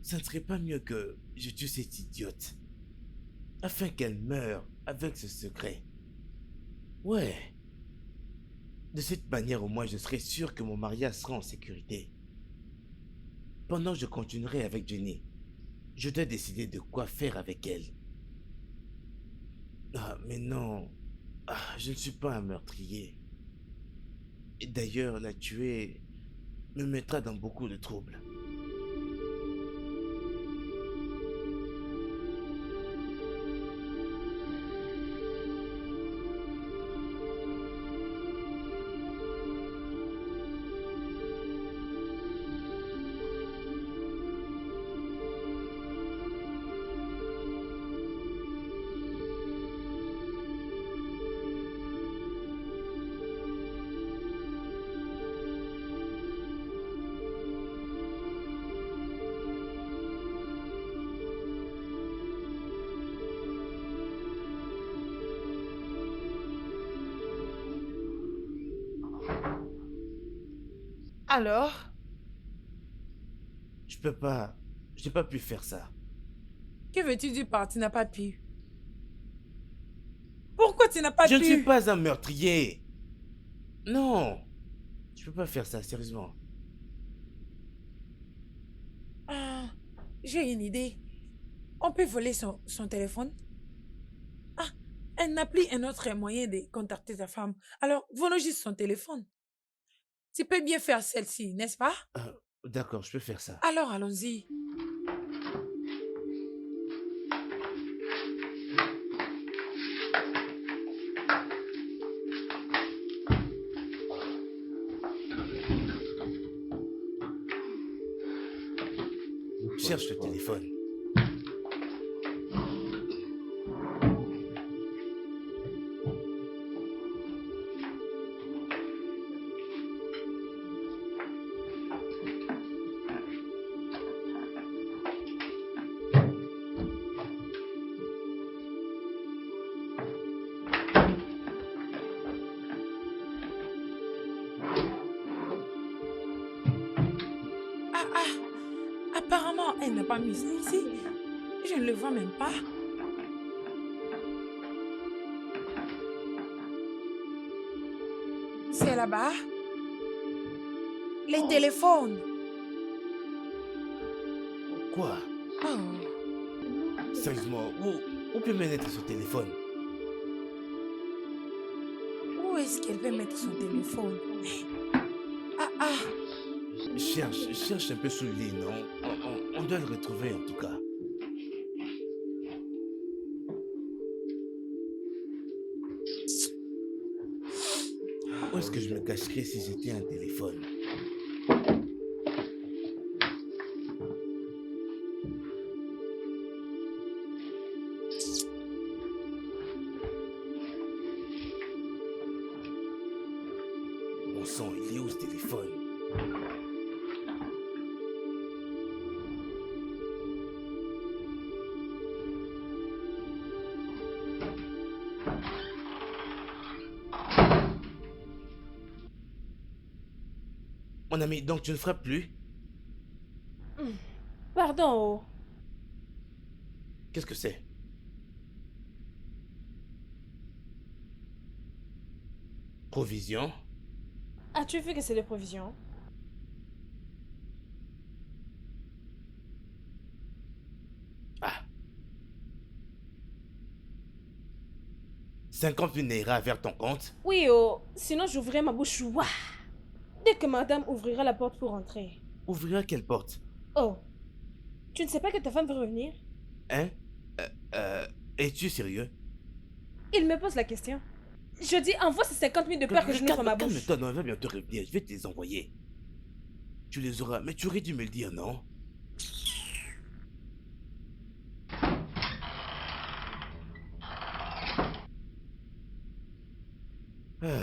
ça ne serait pas mieux que je tue cette idiote afin qu'elle meure avec ce secret. Ouais. De cette manière, au moins, je serai sûr que mon mariage sera en sécurité. Pendant que je continuerai avec Jenny, je dois décider de quoi faire avec elle. Ah, mais non. Ah, je ne suis pas un meurtrier. Et d'ailleurs, la tuer me mettra dans beaucoup de troubles. Alors? Je peux pas. Je n'ai pas pu faire ça. Que veux-tu dire par tu n'as pas pu? Pourquoi tu n'as pas Je pu? ne suis pas un meurtrier. Non. Je peux pas faire ça, sérieusement. Ah, j'ai une idée. On peut voler son téléphone? Ah, elle n'a plus un autre moyen de contacter sa femme. Alors, volons juste son téléphone. Tu peux bien faire celle-ci, n'est-ce pas? D'accord, je peux faire ça. Alors, allons-y. Cherche le téléphone. Apparemment, elle n'a pas mis ça ici. Je ne le vois même pas. C'est là-bas. Les téléphones. Quoi? Oh. Sérieusement, où peut mettre ce téléphone? Où est-ce qu'elle peut mettre son téléphone? Cherche un peu sous le lit, non? On doit le retrouver en tout cas. Où est-ce que je me cacherais si j'étais un téléphone? Mon sang, il est où ce téléphone? Mon ami, donc tu ne frappes plus? Pardon, oh. Qu'est-ce que c'est? Provision? As-tu vu que c'est des provisions? Ah. 50 000 naira vers ton compte? Oui, oh. Sinon, j'ouvrirai ma bouche. Ouah. Dès que madame ouvrira la porte pour entrer. Ouvrir quelle porte? Oh. Tu ne sais pas que ta femme veut revenir? Hein? Es-tu sérieux? Il me pose la question. Je dis, envoie ces 50 000 de peur que je n'ouvre ma bouche. Calme-toi, non, elle va bientôt revenir. Je vais te les envoyer. Tu les auras, mais tu aurais dû me le dire, non? Ah.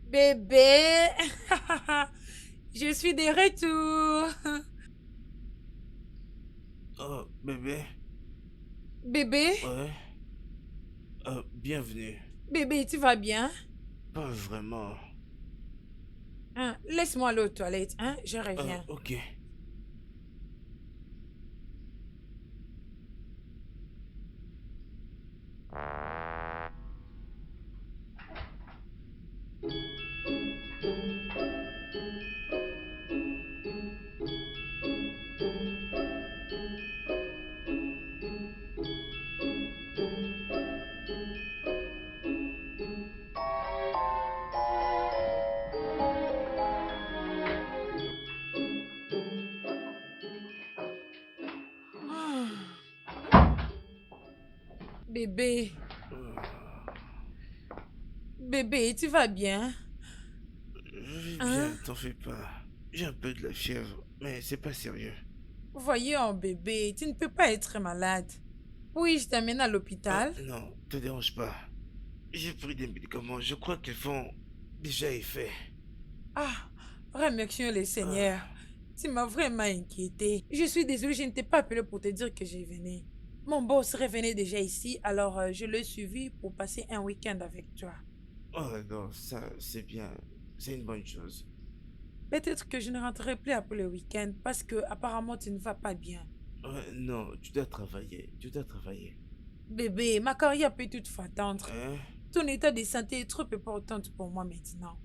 Bébé, je suis de retour. Oh, bébé. Bébé, Ouais. Bienvenue. Bébé, tu vas bien? Pas vraiment. Hein, laisse-moi aller aux toilettes, hein? Je reviens. Ok. Bébé, Euh, bébé, tu vas bien? Je vais Hein? bien, t'en fais pas. J'ai un peu de la fièvre, mais c'est pas sérieux. Voyons, bébé, tu ne peux pas être malade. Oui, je t'amène à l'hôpital. Non, te dérange pas. J'ai pris des médicaments, je crois qu'ils font déjà effet. Ah, remercions le Seigneur. Ah, Tu m'as vraiment inquiété. Je suis désolée, je ne t'ai pas appelé pour te dire que j'ai venu. Mon boss revenait déjà ici, alors je l'ai suivi pour passer un week-end avec toi. oh non, ça c'est bien. C'est une bonne chose. Peut-être que je ne rentrerai plus après le week-end parce que apparemment tu ne vas pas bien. Non, tu dois travailler. Tu dois travailler. Bébé, ma carrière peut toutefois attendre. Hein? Ton état de santé est trop important pour moi maintenant.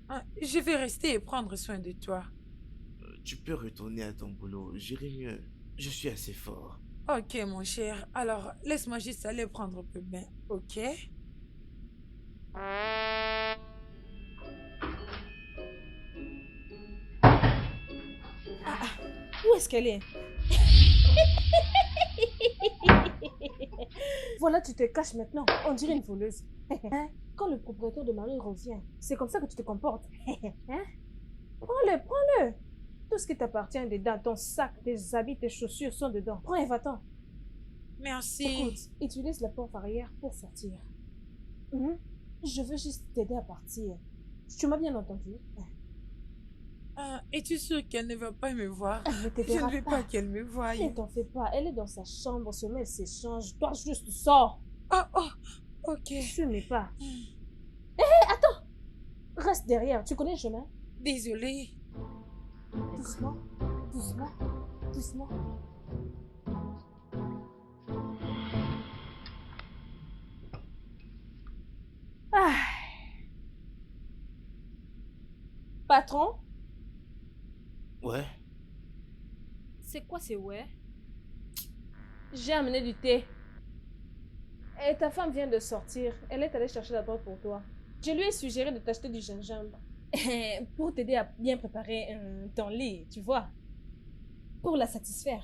Hein, je vais rester et prendre soin de toi. Tu peux retourner à ton boulot. J'irai mieux. Je suis assez fort. Ok, mon cher. Alors, laisse-moi juste aller prendre un peu bain, ok? Où est-ce qu'elle est? Voilà, tu te caches maintenant. On dirait une voleuse. Hein? Quand le propriétaire de Marie revient, c'est comme ça que tu te comportes. Hein? Prends-le, prends-le. Tout ce qui t'appartient est dedans, ton sac, tes habits, tes chaussures sont dedans. Prends et va-t'en. Merci. Écoute, utilise la porte arrière pour sortir. Mhm. Je veux juste t'aider à partir. Tu m'as bien entendu? Ah, es-tu sûre qu'elle ne va pas me voir? Elle ne te Je verra ne veux pas qu'elle me voie. Ne t'en fais pas, elle est dans sa chambre, sommeil s'échange. Toi, juste sors. Oh, oh, ok. Fume pas. Reste derrière, tu connais le chemin? Désolée. Doucement, doucement, doucement. Ah. Patron, Ouais. c'est quoi c'est ouais? J'ai amené du thé. Et ta femme vient de sortir. Elle est allée chercher la drogue pour toi. Je lui ai suggéré de t'acheter du gingembre. Pour t'aider à bien préparer ton lit, tu vois. Pour la satisfaire.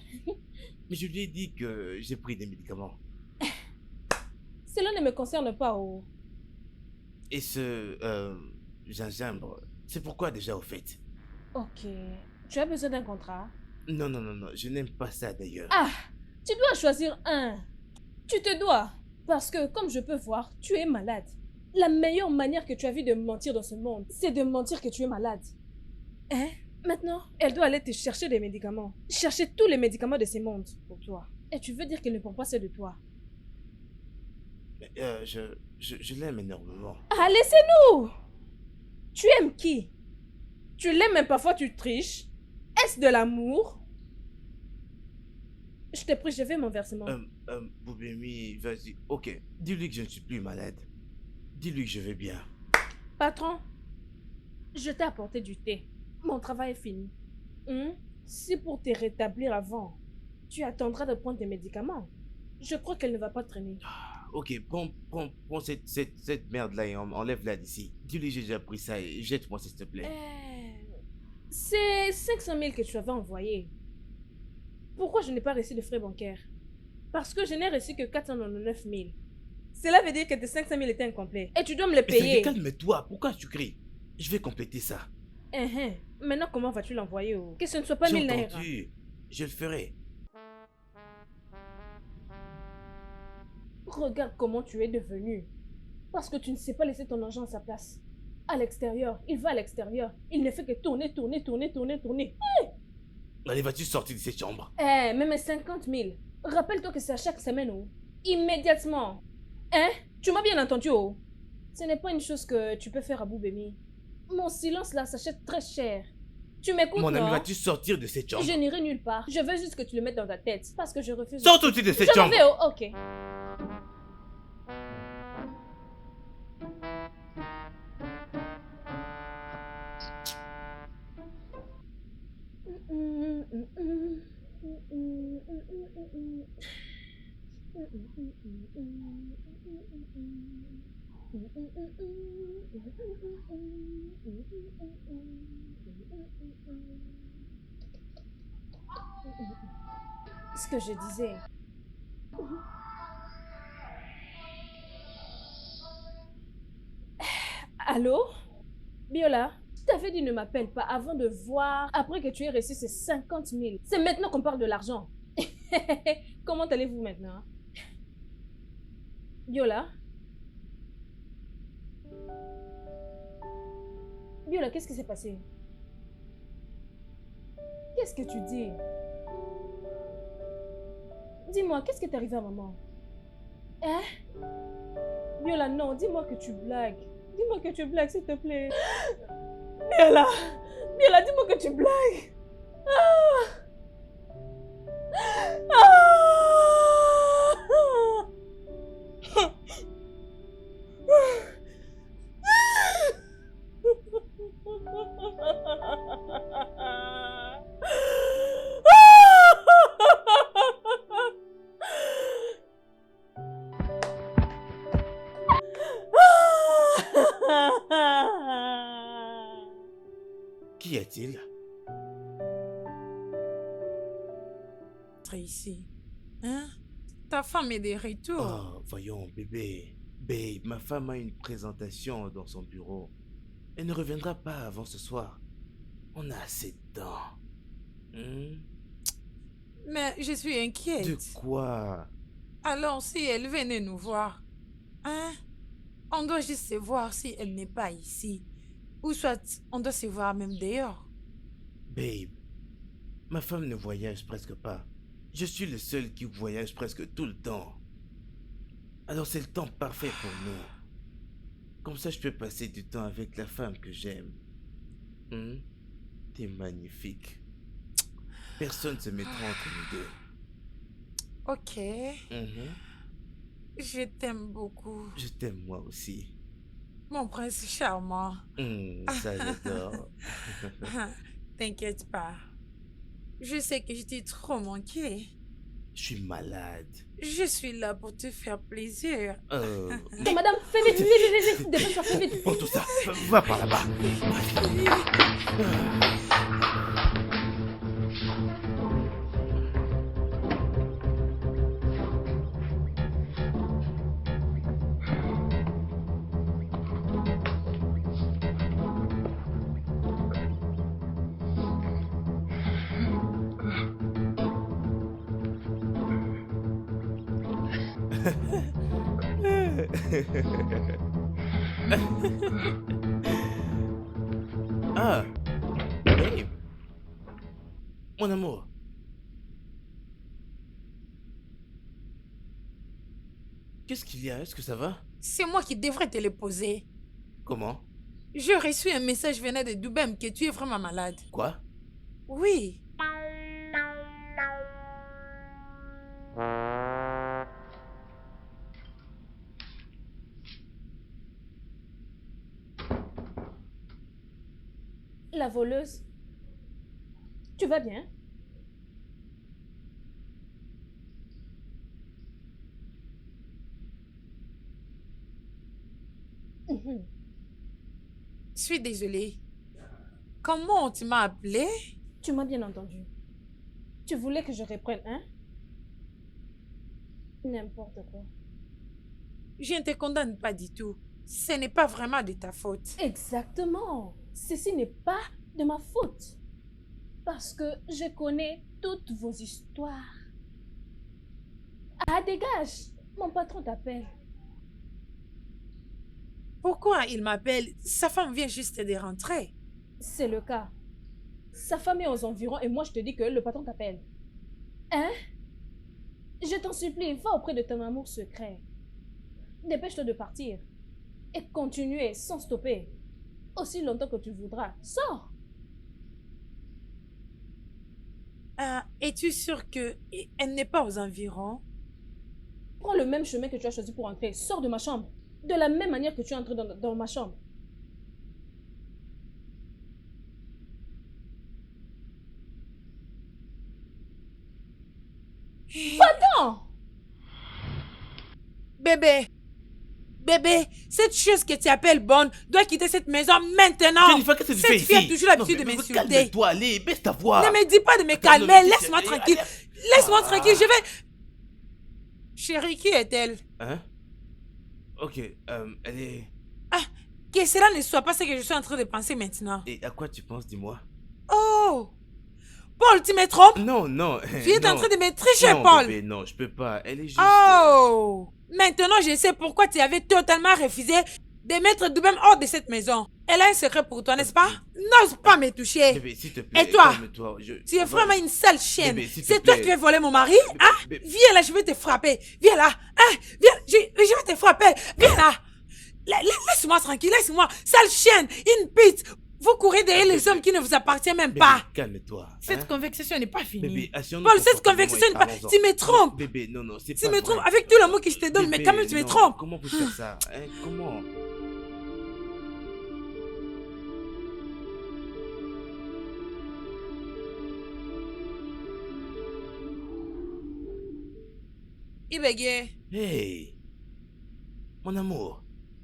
Mais je lui ai dit que j'ai pris des médicaments. Cela ne me concerne pas, oh. Et ce gingembre, c'est pourquoi déjà au fait? Ok. Tu as besoin d'un contrat? Non, non, non, non, je n'aime pas ça d'ailleurs. Ah! Tu dois choisir un. Tu te dois. Parce que, comme je peux voir, tu es malade. La meilleure manière que tu as vu de mentir dans ce monde, c'est de mentir que tu es malade. Hein? Maintenant, elle doit aller te chercher des médicaments. Chercher tous les médicaments de ce monde pour toi. Et tu veux dire qu'elle ne prend pas ceux de toi? Mais, je l'aime énormément. Ah, laissez-nous! Tu aimes qui? Tu l'aimes mais parfois tu triches? Est-ce de l'amour? Je te prie, je vais mon versement. Boubémi, vas-y. Ok, dis-lui que je ne suis plus malade. Dis-lui que je vais bien. Patron, je t'ai apporté du thé. Mon travail est fini. Si pour te rétablir avant, tu attendras de prendre tes médicaments, je crois qu'elle ne va pas traîner. Ok, prends cette merde-là et enlève-la d'ici. Dis-lui que j'ai déjà pris ça et jette-moi s'il te plaît. C'est 500 000 que tu avais envoyé. Pourquoi je n'ai pas reçu de frais bancaires? Parce que je n'ai reçu que 499 000. Cela veut dire que tes 500 000 étaient incomplets. Et tu dois me les Mais payer. calme-toi, pourquoi tu cries? Je vais compléter ça. Maintenant, comment vas-tu l'envoyer? Que ce ne soit pas J'ai 1000 naira. entendu. Je le ferai. Regarde comment tu es devenu. Parce que tu ne sais pas laisser ton argent à sa place. À l'extérieur, il va à l'extérieur. Il ne fait que tourner, tourner, tourner, tourner, tourner. Allez, vas-tu sortir de cette chambre? Même 50 000. Rappelle-toi que c'est à chaque semaine, oh. Immédiatement. Tu m'as bien entendu, oh. Ce n'est pas une chose que tu peux faire à Boubemi. Mon silence là s'achète très cher. Tu m'écoutes, Mon ami, non? vas-tu sortir de cette chambre? Je n'irai nulle part. Je veux juste que tu le mettes dans ta tête. Parce que je refuse. Sors tout de suite de cette Je m'en chambre! vais, oh, ok. Ce que je disais. Allô? Biola, je t'avais dit ne m'appelle pas avant de voir, après que tu aies reçu ces 50 000. C'est maintenant qu'on parle de l'argent. Comment allez-vous maintenant? Biola? Biola, qu'est-ce qui s'est passé? Qu'est-ce que tu dis? Dis-moi, qu'est-ce qui t'est arrivé à maman? Hein? Biola, non, dis-moi que tu blagues. Dis-moi que tu blagues, s'il te plaît. Biola! Biola, dis-moi que tu blagues. Ah! Qu'y a-t-il? Ici. Hein? Ta femme est de retour. Oh, voyons, bébé. Babe, ma femme a une présentation dans son bureau. Elle ne reviendra pas avant ce soir. On a assez de temps. Hmm? Mais je suis inquiète. De quoi? Alors, si elle venait nous voir, hein? On doit juste se voir si elle n'est pas ici. Ou soit, on doit se voir même dehors. Babe, ma femme ne voyage presque pas. Je suis le seul qui voyage presque tout le temps. Alors c'est le temps parfait pour nous. Comme ça, je peux passer du temps avec la femme que j'aime. Hmm? T'es magnifique. Personne ne se mettra entre nous deux. Ok. Mhm. Je t'aime beaucoup. Je t'aime moi aussi. Mon prince charmant. Ça j'adore. T'inquiète pas. Je sais que je t'ai trop manqué. Je suis malade. Je suis là pour te faire plaisir. Oh. Madame, fais vite, vite, vite, vite, dépêche-toi, fais vite. Prends tout ça. Va par là-bas. Ah, babe. Mon amour. Qu'est-ce qu'il y a? Est-ce que ça va? C'est moi qui devrais te le poser. Comment? J'ai reçu un message venant de Doubem que tu es vraiment malade. Quoi? Oui. La voleuse. Tu vas bien? Mhm. Je suis désolée. Comment tu m'as appelé? Tu m'as bien entendu. Tu voulais que je reprenne, hein? N'importe quoi. Je ne te condamne pas du tout. Ce n'est pas vraiment de ta faute. Exactement. Ceci n'est pas de ma faute. Parce que je connais toutes vos histoires. Ah, dégage! Mon patron t'appelle. Pourquoi il m'appelle? Sa femme vient juste de rentrer. C'est le cas. Sa femme est aux environs et moi je te dis que le patron t'appelle. Hein? Je t'en supplie, va auprès de ton amour secret. Dépêche-toi de partir. Et continuer sans stopper. Aussi longtemps que tu voudras. Sors! Es-tu sûre que elle n'est pas aux environs? Prends le même chemin que tu as choisi pour entrer. Sors de ma chambre. De la même manière que tu es entré dans ma chambre. Va-t'en! Bébé, bébé, cette chose que tu appelles bonne doit quitter cette maison maintenant. Jennifer, qu'est-ce que tu fais Cette ici? fille a toujours l'habitude de mais m'insulter. calme-toi, allez, baisse ta voix. Ne me dis pas de me Attends, non, calmer, mais laisse-moi allez, tranquille. allez. Laisse-moi Ah. tranquille, je vais... Chérie, qui est-elle? Hein? Ok, elle est... Que cela ne soit pas ce que je suis en train de penser maintenant. Et à quoi tu penses, dis-moi? Oh! Paul, tu me trompes? Non, non. Tu es en train de me tricher, non, Paul. bébé, non, je peux pas. Elle est juste... Oh! Maintenant, je sais pourquoi tu avais totalement refusé de mettre Doubem hors de cette maison. Elle a un secret pour toi, n'est-ce pas? N'ose pas me toucher. Bébé, s'il te plaît, Et toi? calme-toi. Tu es vraiment une sale chienne. Bébé, s'il te C'est toi plaît. qui veux voler mon mari, Bébé, hein? bébé. Viens là, je vais te frapper. Viens là, hein? Viens, je vais te frapper. Viens là. Laisse-moi tranquille, laisse-moi. Sale chienne, une pute. Vous courez derrière les hommes qui ne vous appartiennent même Bébé, pas. calme-toi. Cette hein. conversation n'est pas finie. Bébé, assure-nous Paul, cette confortablement conversation et n'est pas... parlons-en. Tu me trompes. Non, bébé, non, c'est Tu pas me vrai. trompes avec tout l'amour que je te donne, mais Bébé, quand même tu me non, trompes. Comment peux-tu faire ça? Hein? Comment? Il bégayait. Hey! Mon amour,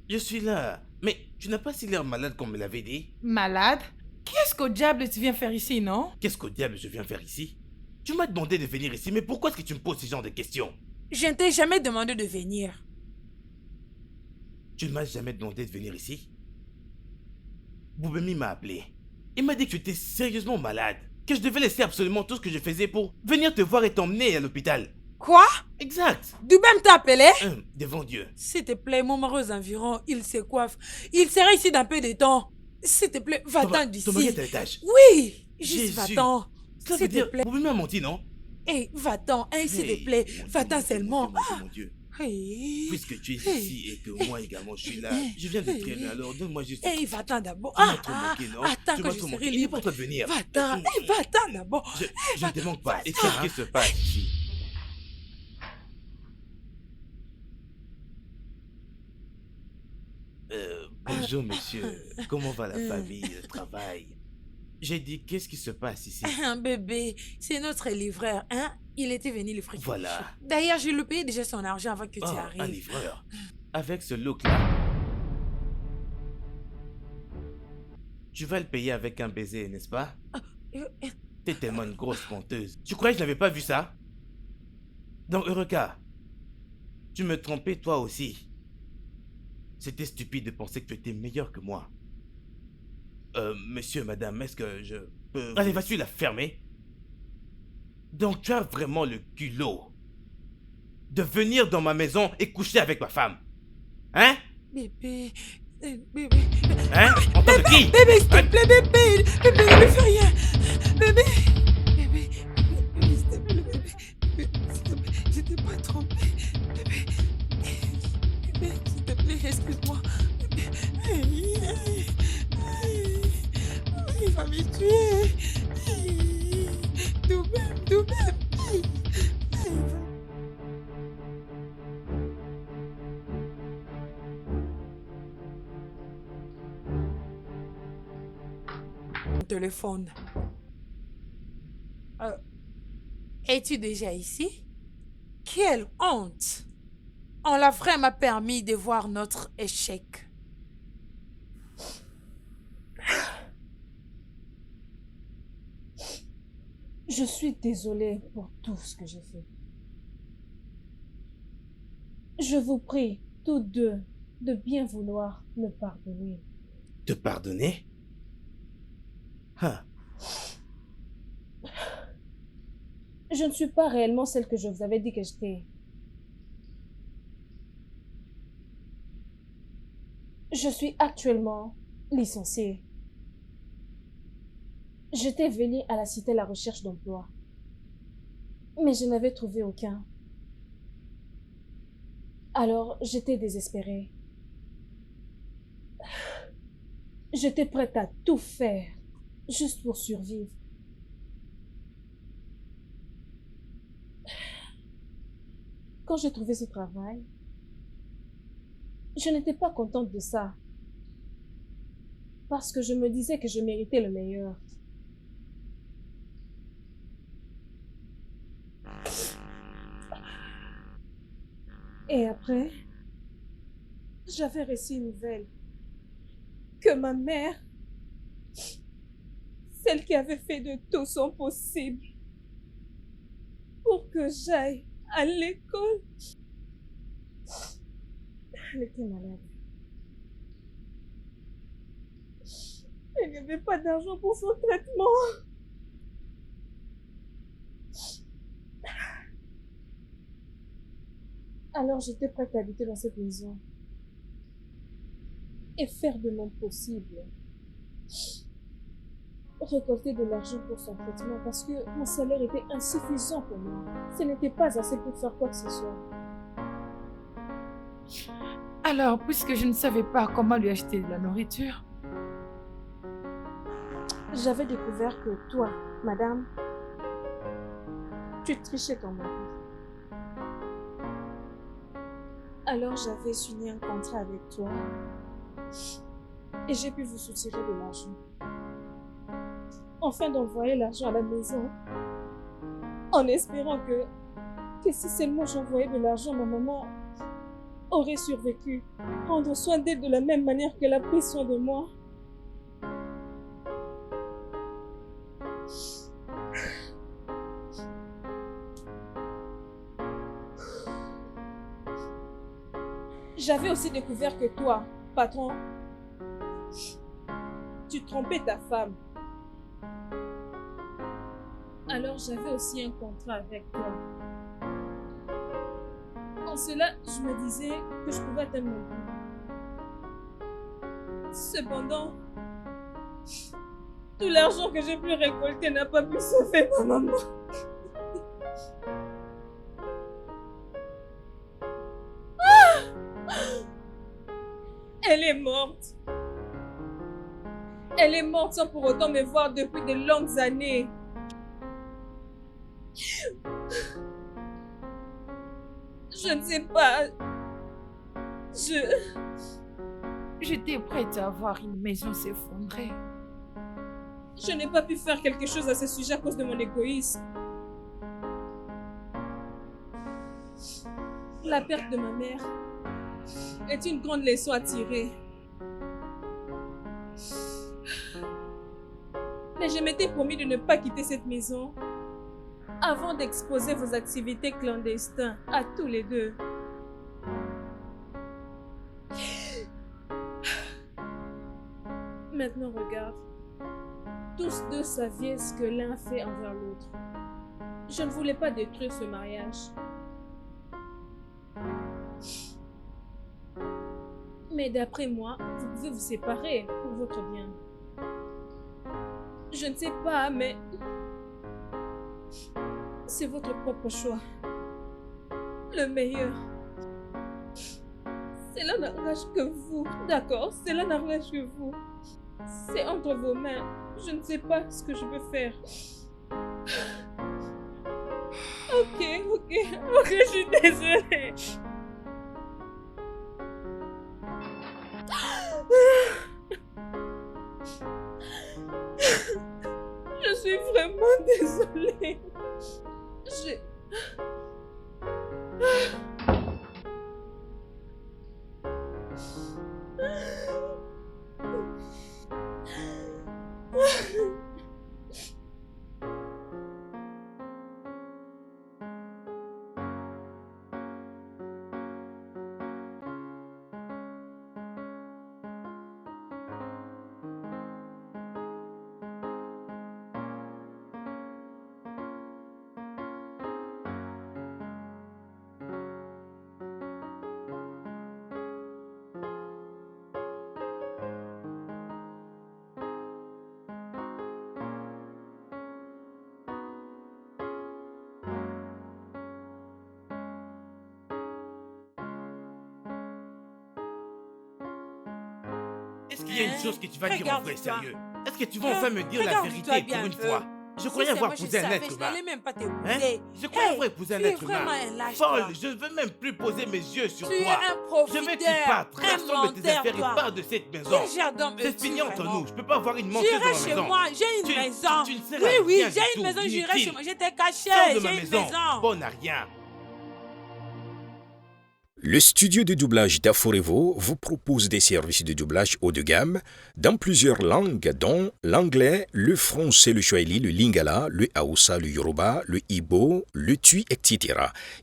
je suis là. Mais tu n'as pas si l'air malade qu'on me l'avait dit? Malade? Qu'est-ce qu'au diable tu viens faire ici, non? Qu'est-ce qu'au diable je viens faire ici? Tu m'as demandé de venir ici, mais pourquoi est-ce que tu me poses ce genre de questions? Je ne t'ai jamais demandé de venir. Tu ne m'as jamais demandé de venir ici? Boubemi m'a appelé. Il m'a dit que tu étais sérieusement malade. Que je devais laisser absolument tout ce que je faisais pour venir te voir et t'emmener à l'hôpital. Quoi? Exact. Doubem t'a appelé? Devant Dieu. S'il te plaît, mon mari aux environs, il se coiffe. Il sera ici dans peu de temps. S'il te plaît, va-t'en d'ici. Ton mari est à l'étage. Oui, juste Jésus. va-t'en. Cela veut S'il te dire, plaît. Boubemi a menti, non? Hey, va-t'en, hein, s'il Hey, te plaît. mon Dieu, Va-t'en mon Dieu, seulement. mon Dieu. Hey. Puisque tu es Hey. ici et que moi également je suis là, je viens de te prévenir, alors donne-moi juste... Hey, va-t'en d'abord. Tu m'as trop manqué, non? Attends Tu que m'as je trop serai manqué. Il est libre. pour toi de venir. Va-t'en, hey, va-t'en d'abord. Je ne te manque pas. Et va-t'en. qu'est-ce qui se passe ici? Bonjour monsieur, comment va la famille, le travail? J'ai dit, qu'est-ce qui se passe ici? Un bébé, c'est notre livreur, hein? Il était venu le fric. Voilà. D'ailleurs, je lui payé déjà son argent avant que tu Oh, un arrives. livreur. Avec ce look-là, tu vas le payer avec un baiser, n'est-ce pas? T'es tellement une grosse menteuse. Tu croyais que je n'avais pas vu ça? Dans Eureka, tu me trompais toi aussi. C'était stupide de penser que tu étais meilleur que moi. Monsieur, madame, est-ce que je peux... Allez, vas-tu la fermer? Donc tu as vraiment le culot de venir dans ma maison et coucher avec ma femme. Hein? Bébé, bébé. Hein? En tant que qui? Bébé, s'il te plaît, bébé. Bébé, ne me fais rien. Bébé. Bébé, bébé, s'il te plaît, bébé. Bébé, s'il te plaît, je t'ai pas trompé. Bébé. Bébé, s'il te plaît, excuse-moi. Bébé. Il va me tuer. Doubem, Doubem. Téléphone. Es-tu déjà ici? Quelle honte! On l'a vraiment permis de voir notre échec. Je suis désolée pour tout ce que j'ai fait. Je vous prie, tous deux, de bien vouloir me pardonner. Te pardonner? Ah, Je ne suis pas réellement celle que je vous avais dit que j'étais. Je suis actuellement licenciée. J'étais venue à la cité à la recherche d'emploi, mais je n'avais trouvé aucun. Alors, j'étais désespérée. J'étais prête à tout faire, juste pour survivre. Quand j'ai trouvé ce travail, je n'étais pas contente de ça, parce que je me disais que je méritais le meilleur. Et après, j'avais reçu une nouvelle que ma mère, celle qui avait fait de tout son possible pour que j'aille à l'école, elle était malade. Elle n'y avait pas d'argent pour son traitement. Alors j'étais prête à habiter dans cette maison et faire de mon possible. Récolter de l'argent pour son traitement parce que mon salaire était insuffisant pour moi. Ce n'était pas assez pour faire quoi que ce soit. Alors, puisque je ne savais pas comment lui acheter de la nourriture, J'avais découvert que toi, madame, tu trichais ton mari. Alors j'avais signé un contrat avec toi et j'ai pu vous soutirer de l'argent. Afin d'envoyer l'argent à la maison, en espérant que si seulement j'envoyais de l'argent, ma maman aurait survécu, prendre soin d'elle de la même manière qu'elle a pris soin de moi. J'avais aussi découvert que toi, patron, tu trompais ta femme. Alors j'avais aussi un contrat avec toi. En cela, je me disais que je pouvais atteindre mon but. Cependant, tout l'argent que j'ai pu récolter n'a pas pu sauver ma maman. Elle est morte. Elle est morte sans pour autant me voir depuis de longues années. Je ne sais pas. j'étais prête à voir une maison s'effondrer. Je n'ai pas pu faire quelque chose à ce sujet à cause de mon égoïsme. La perte de ma mère est une grande leçon à tirer. Mais je m'étais promis de ne pas quitter cette maison avant d'exposer vos activités clandestines à tous les deux. Maintenant, regarde. Tous deux savaient ce que l'un fait envers l'autre. Je ne voulais pas détruire ce mariage. Mais d'après moi, vous pouvez vous séparer pour votre bien. Je ne sais pas, mais c'est votre propre choix. Le meilleur. Cela n'engage que vous, d'accord? Cela n'engage que vous. C'est entre vos mains. Je ne sais pas ce que je peux faire. Ok, je suis désolée. Je suis vraiment désolée. Je... Est-ce qu'il y a une chose que tu vas dire en vrai, Regarde-toi. sérieux? Est-ce que tu vas enfin me dire la Regarde-toi vérité bien pour une un peu. fois? Je Si croyais c'est avoir moi, je épousé un savais, être je humain. n'allais même pas t'épouser. Hein? Je croyais Hey, avoir épousé un tu es être humain. vraiment un lâche, Folle, toi. je ne veux même plus poser mes yeux sur Tu es toi. un Je veux que tu profiteur, partes, un rassemble tes menteur, affaires et toi. pars de cette maison. Quel jardin C'est es-tu fini entre vraiment? nous. Je peux pas avoir une menteuse dans J'irai ma chez maison. moi, j'ai une Tu- maison. tu ne seras Oui, oui, rien du j'ai tout, une maison, j'irai inutile. chez moi. J'étais caché, Sors de ma j'ai une maison. maison. Bon à rien. Le studio de doublage d'Aforevo vous propose des services de doublage haut de gamme dans plusieurs langues, dont l'anglais, le français, le swahili, le lingala, le hausa, le yoruba, le igbo, le tui, etc.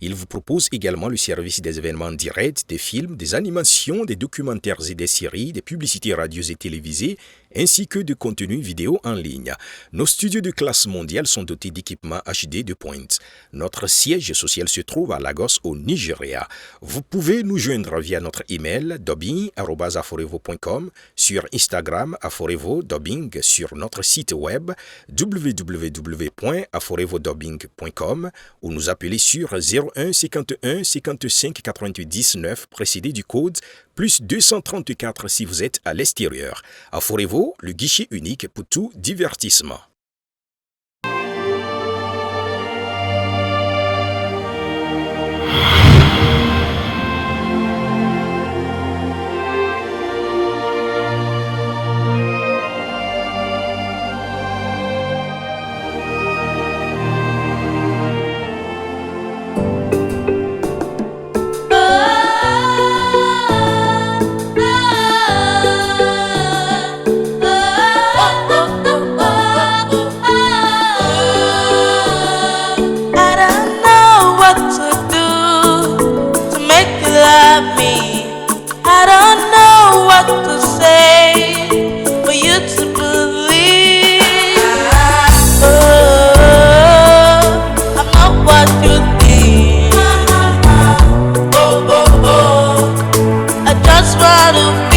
Il vous propose également le service des événements directs, des films, des animations, des documentaires et des séries, des publicités radio et télévisées, ainsi que de contenus vidéo en ligne. Nos studios de classe mondiale sont dotés d'équipements HD de pointe. Notre siège social se trouve à Lagos, au Nigeria. Vous pouvez nous joindre via notre email dubbing@aforevo.com, sur Instagram Aforevo Dubbing, sur notre site web www.aforevodubbing.com ou nous appeler sur 01 51 55 99 précédé du code plus 234 si vous êtes à l'extérieur. Aforevo, le guichet unique pour tout divertissement. I don't know what to do to make you love me. I don't know what to say for you to believe. Oh, I'm not what you think. Oh, oh, oh, I just wanna be